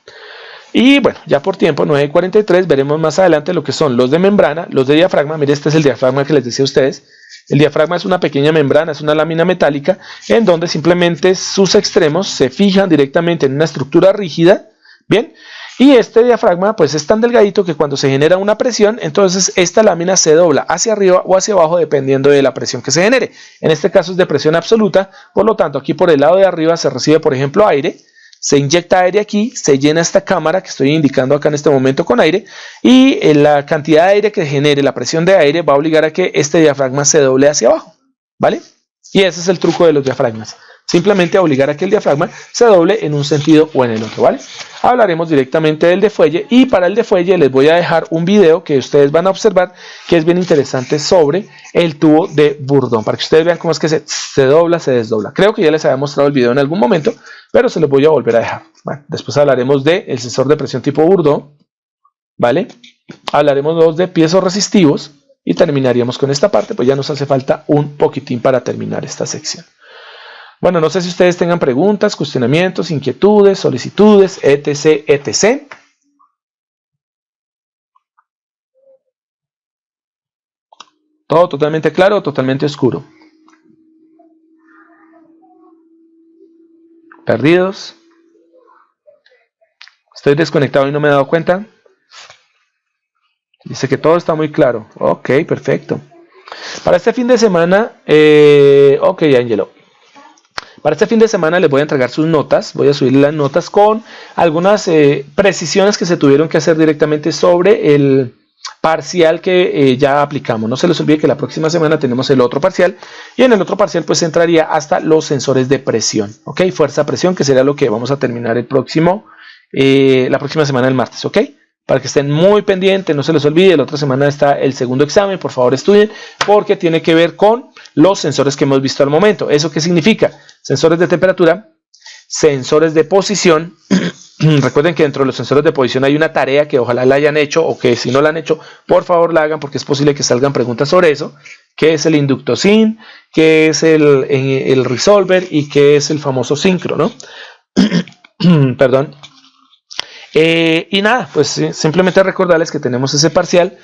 y bueno, ya por tiempo, 9:43, veremos más adelante lo que son los de membrana, los de diafragma. Mire, este es el diafragma que les decía a ustedes. El diafragma es una pequeña membrana, es una lámina metálica en donde simplemente sus extremos se fijan directamente en una estructura rígida, ¿bien? Y este diafragma pues es tan delgadito que cuando se genera una presión, entonces esta lámina se dobla hacia arriba o hacia abajo dependiendo de la presión que se genere. En este caso es de presión absoluta, por lo tanto aquí por el lado de arriba se recibe por ejemplo aire, se inyecta aire aquí, se llena esta cámara que estoy indicando acá en este momento con aire y la cantidad de aire que genere, la presión de aire va a obligar a que este diafragma se doble hacia abajo, ¿vale? Y ese es el truco de los diafragmas. Simplemente obligar a que el diafragma se doble en un sentido o en el otro, ¿vale? Hablaremos directamente del defuelle y para el defuelle les voy a dejar un video que ustedes van a observar que es bien interesante sobre el tubo de Bourdon, para que ustedes vean cómo es que se dobla, se desdobla. Creo que ya les había mostrado el video en algún momento, pero se los voy a volver a dejar. Bueno, después hablaremos del sensor de presión tipo Bourdon, ¿vale? Hablaremos de piezo resistivos y terminaríamos con esta parte, pues ya nos hace falta un poquitín para terminar esta sección. Bueno, no sé si ustedes tengan preguntas, cuestionamientos, inquietudes, solicitudes, etc, etc. ¿Todo totalmente claro o totalmente oscuro? ¿Perdidos? ¿Estoy desconectado y no me he dado cuenta? Dice que todo está muy claro. Ok, perfecto. Para este fin de semana, ok, Angelo. Para este fin de semana les voy a entregar sus notas, voy a subir las notas con algunas precisiones que se tuvieron que hacer directamente sobre el parcial que ya aplicamos. No se les olvide que la próxima semana tenemos el otro parcial y en el otro parcial pues entraría hasta los sensores de presión, ¿ok? Fuerza-presión, que será lo que vamos a terminar la próxima semana el martes, ¿ok? Para que estén muy pendientes, no se les olvide, la otra semana está el segundo examen, por favor estudien, porque tiene que ver con los sensores que hemos visto al momento. ¿Eso qué significa? Sensores de temperatura, sensores de posición Recuerden que dentro de los sensores de posición hay una tarea que ojalá la hayan hecho, o que si no la han hecho, por favor la hagan, porque es posible que salgan preguntas sobre eso. ¿Qué es el inducto-sin? ¿Qué es el resolver? ¿Y qué es el famoso síncro, no? Perdón. Y nada, pues simplemente recordarles que tenemos ese parcial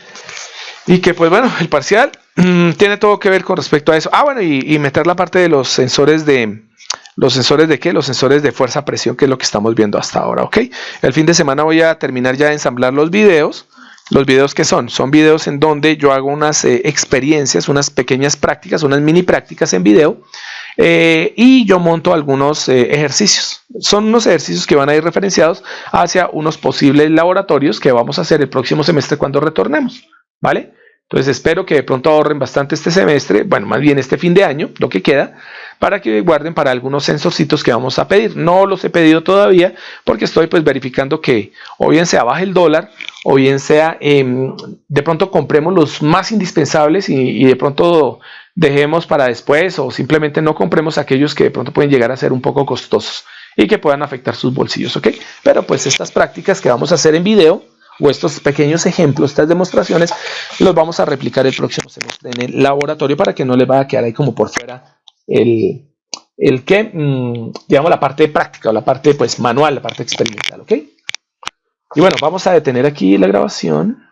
y que pues bueno, el parcial tiene todo que ver con respecto a eso. Ah, bueno, y meter la parte de los sensores de... ¿Los sensores de qué? Los sensores de fuerza-presión, que es lo que estamos viendo hasta ahora, ¿ok? El fin de semana voy a terminar ya de ensamblar los videos. ¿Los videos qué son? Son videos en donde yo hago unas experiencias, unas pequeñas prácticas, unas mini prácticas en video. Y yo monto algunos ejercicios. Son unos ejercicios que van a ir referenciados hacia unos posibles laboratorios que vamos a hacer el próximo semestre cuando retornemos, ¿vale? Entonces espero que de pronto ahorren bastante este semestre, bueno, más bien este fin de año, lo que queda, para que guarden para algunos sensorcitos que vamos a pedir. No los he pedido todavía porque estoy pues verificando que o bien sea baje el dólar o bien sea de pronto compremos los más indispensables y de pronto dejemos para después o simplemente no compremos aquellos que de pronto pueden llegar a ser un poco costosos y que puedan afectar sus bolsillos, ¿ok? Pero pues estas prácticas que vamos a hacer en video o estos pequeños ejemplos, estas demostraciones, los vamos a replicar el próximo semestre en el laboratorio para que no les vaya a quedar ahí como por fuera digamos, la parte práctica o la parte pues manual, la parte experimental, ¿ok? Y bueno, vamos a detener aquí la grabación.